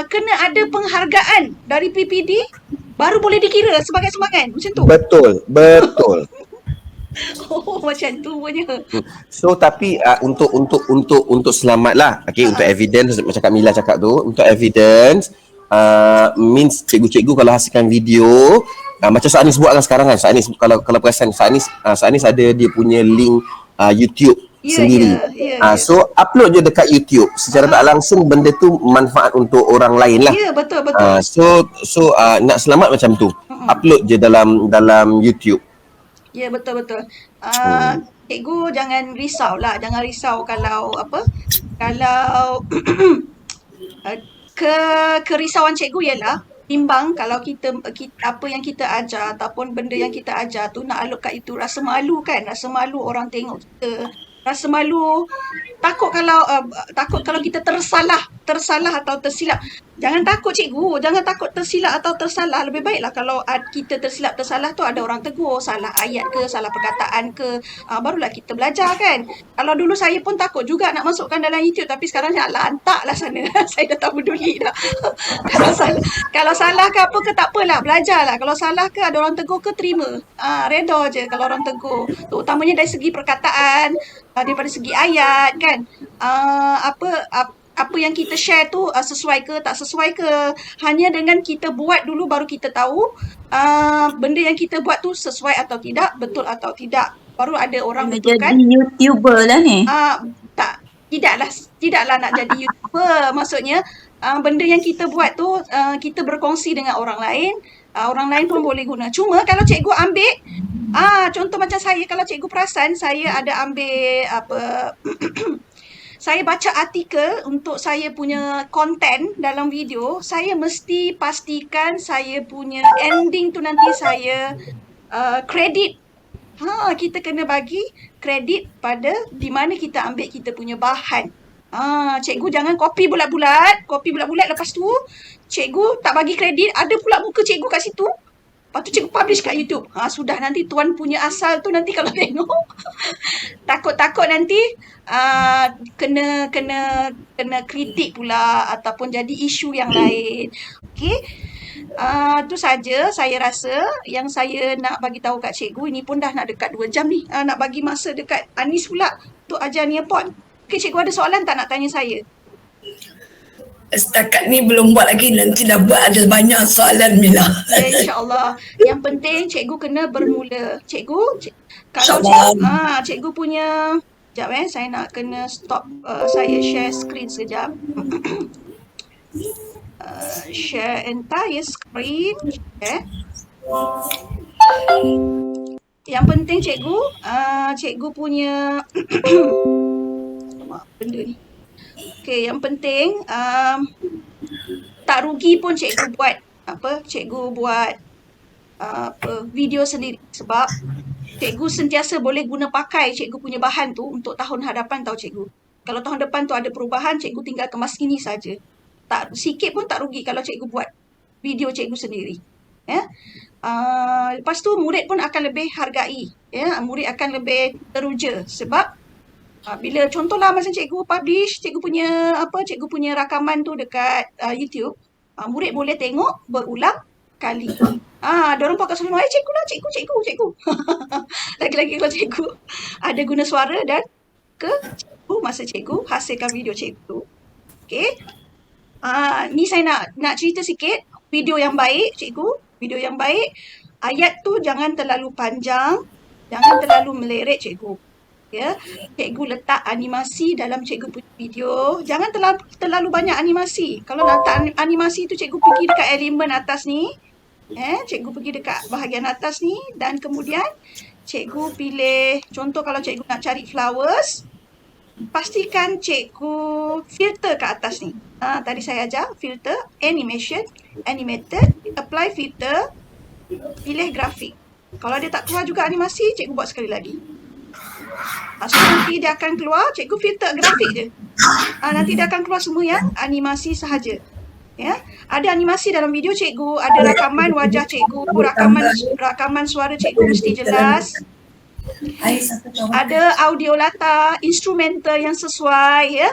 kena ada penghargaan dari PPD baru boleh dikira sebagai sumbangan macam tu. Betul. Macam tu punya. So tapi untuk selamat lah. Okay, untuk evidence macam Kak Mila cakap tu, untuk evidence means cikgu-cikgu kalau hasilkan video macam Sa'anis buat kan sekarang kan. Sa'anis kalau perasan Sa'anis ada dia punya link YouTube sendiri. So upload je dekat YouTube. Secara tak langsung benda tu manfaat untuk orang lain lah. Ya, betul. So nak selamat macam tu. Upload je dalam YouTube. Ya, betul-betul. Hmm. Cikgu jangan risau lah. Jangan risau kalau kalau uh, kerisauan cikgu ialah timbang kalau kita apa yang kita ajar ataupun benda yang kita ajar tu nak alok kat itu rasa malu kan, rasa malu orang tengok kita, rasa malu, takut kalau kita tersalah atau tersilap. Jangan takut cikgu, jangan takut tersilap atau tersalah. Lebih baiklah kalau kita tersilap tersalah tu ada orang tegur, salah ayat ke, salah perkataan ke, barulah kita belajar kan. Kalau dulu saya pun takut juga nak masukkan dalam YouTube, tapi sekarang saya hantarlah sana. Saya dah tak peduli dah. kalau salah ke apa ke tak apalah, belajarlah. Kalau salah ke ada orang tegur ke, terima. Reda je kalau orang tegur. Terutamanya dari segi perkataan, daripada segi ayat kan. Apa yang kita share tu sesuai ke tak sesuai ke. Hanya dengan kita buat dulu baru kita tahu benda yang kita buat tu sesuai atau tidak, betul atau tidak. Baru ada orang betulkan. Jadi YouTuber lah ni. Tidaklah nak jadi YouTuber. Maksudnya benda yang kita buat tu kita berkongsi dengan orang lain. Orang lain pun boleh guna. Cuma kalau cikgu ambil contoh macam saya, kalau cikgu perasan saya ada ambil saya baca artikel untuk saya punya konten dalam video, saya mesti pastikan saya punya ending tu nanti saya kredit. Kita kena bagi kredit pada di mana kita ambil kita punya bahan. Cikgu jangan copy bulat-bulat, lepas tu cikgu tak bagi kredit, ada pula muka cikgu kat situ. Lepas tu cikgu publish kat YouTube. Sudah, nanti tuan punya asal tu nanti kalau tengok takut-takut nanti kena kritik pula ataupun jadi isu yang lain. Okey. Tu saja saya rasa yang saya nak bagi tahu kat cikgu. Ini pun dah nak dekat 2 jam ni. Nak bagi masa dekat Anis pula untuk ajar Nearpod. Okey, cikgu ada soalan tak nak tanya saya? Setakat ni belum buat lagi, nanti dah buat, ada banyak soalan Mila. Ya, insyaAllah. Yang penting cikgu kena bermula. Kalau cikgu punya, sekejap saya nak kena stop, saya share screen sekejap. Share entire screen. Yang penting cikgu punya benda ni. Okey, yang penting tak rugi pun cikgu buat video sendiri, sebab cikgu sentiasa boleh guna pakai cikgu punya bahan tu untuk tahun hadapan, tahu cikgu. Kalau tahun depan tu ada perubahan, cikgu tinggal kemas ini saja. Tak sikit pun tak rugi kalau cikgu buat video cikgu sendiri. Ya. Lepas tu murid pun akan lebih hargai, ya, murid akan lebih teruja sebab bila contohlah macam cikgu publish cikgu punya rakaman tu dekat YouTube, murid boleh tengok berulang kali. Diorang pun akan selalu cikgu lah, cikgu. Lagi-lagi kalau cikgu ada guna suara dan cikgu masa cikgu hasilkan video cikgu. Okey. Ni saya nak cerita sikit video yang baik cikgu, video yang baik. Ayat tu jangan terlalu panjang, jangan terlalu meleret cikgu. Ya, cikgu letak animasi dalam cikgu punya video. Jangan terlalu banyak animasi. Kalau letak animasi tu cikgu pergi dekat elemen atas ni. Cikgu pergi dekat bahagian atas ni dan kemudian cikgu pilih, contoh kalau cikgu nak cari flowers, pastikan cikgu filter kat atas ni. Tadi saya ajar filter, animation, animated, apply filter, pilih grafik. Kalau dia tak keluar juga animasi, cikgu buat sekali lagi. So nanti dia akan keluar, cikgu filter grafik je. Nanti dia akan keluar semua yang animasi sahaja. Ya, ada animasi dalam video cikgu, ada rakaman wajah cikgu, rakaman suara cikgu mesti jelas. Ada audio latar, instrumental yang sesuai, ya.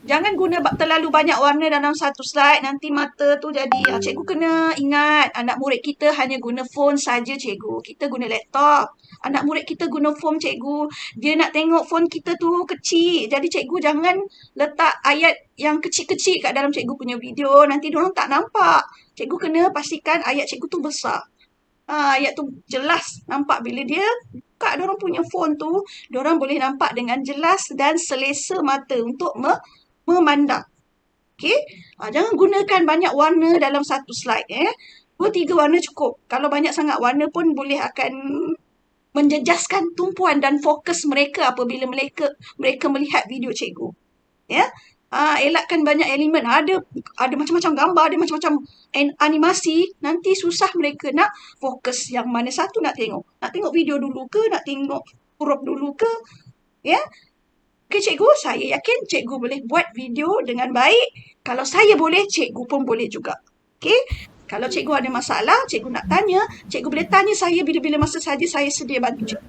Jangan guna terlalu banyak warna dalam satu slide, nanti mata tu jadi. Cikgu kena ingat, anak murid kita hanya guna phone saja cikgu. Kita guna laptop. Anak murid kita guna phone cikgu. Dia nak tengok phone kita tu kecil. Jadi cikgu jangan letak ayat yang kecil-kecil kat dalam cikgu punya video. Nanti diorang tak nampak. Cikgu kena pastikan ayat cikgu tu besar. Ayat tu jelas nampak. Bila dia buka diorang punya phone tu, diorang boleh nampak dengan jelas dan selesa mata untuk memandang. Okey? Jangan gunakan banyak warna dalam satu slide. 2-3 warna cukup. Kalau banyak sangat warna pun boleh akan menjejaskan tumpuan dan fokus mereka apabila mereka melihat video cikgu. Ya. Elakkan banyak elemen. Ada macam-macam gambar, ada macam-macam animasi. Nanti susah mereka nak fokus yang mana satu nak tengok. Nak tengok video dulu ke, nak tengok huruf dulu ke. Ya. Okey cikgu, saya yakin cikgu boleh buat video dengan baik. Kalau saya boleh, cikgu pun boleh juga. Okey. Kalau cikgu ada masalah, cikgu nak tanya, cikgu boleh tanya saya bila-bila masa saja, saya sedia bantu cikgu.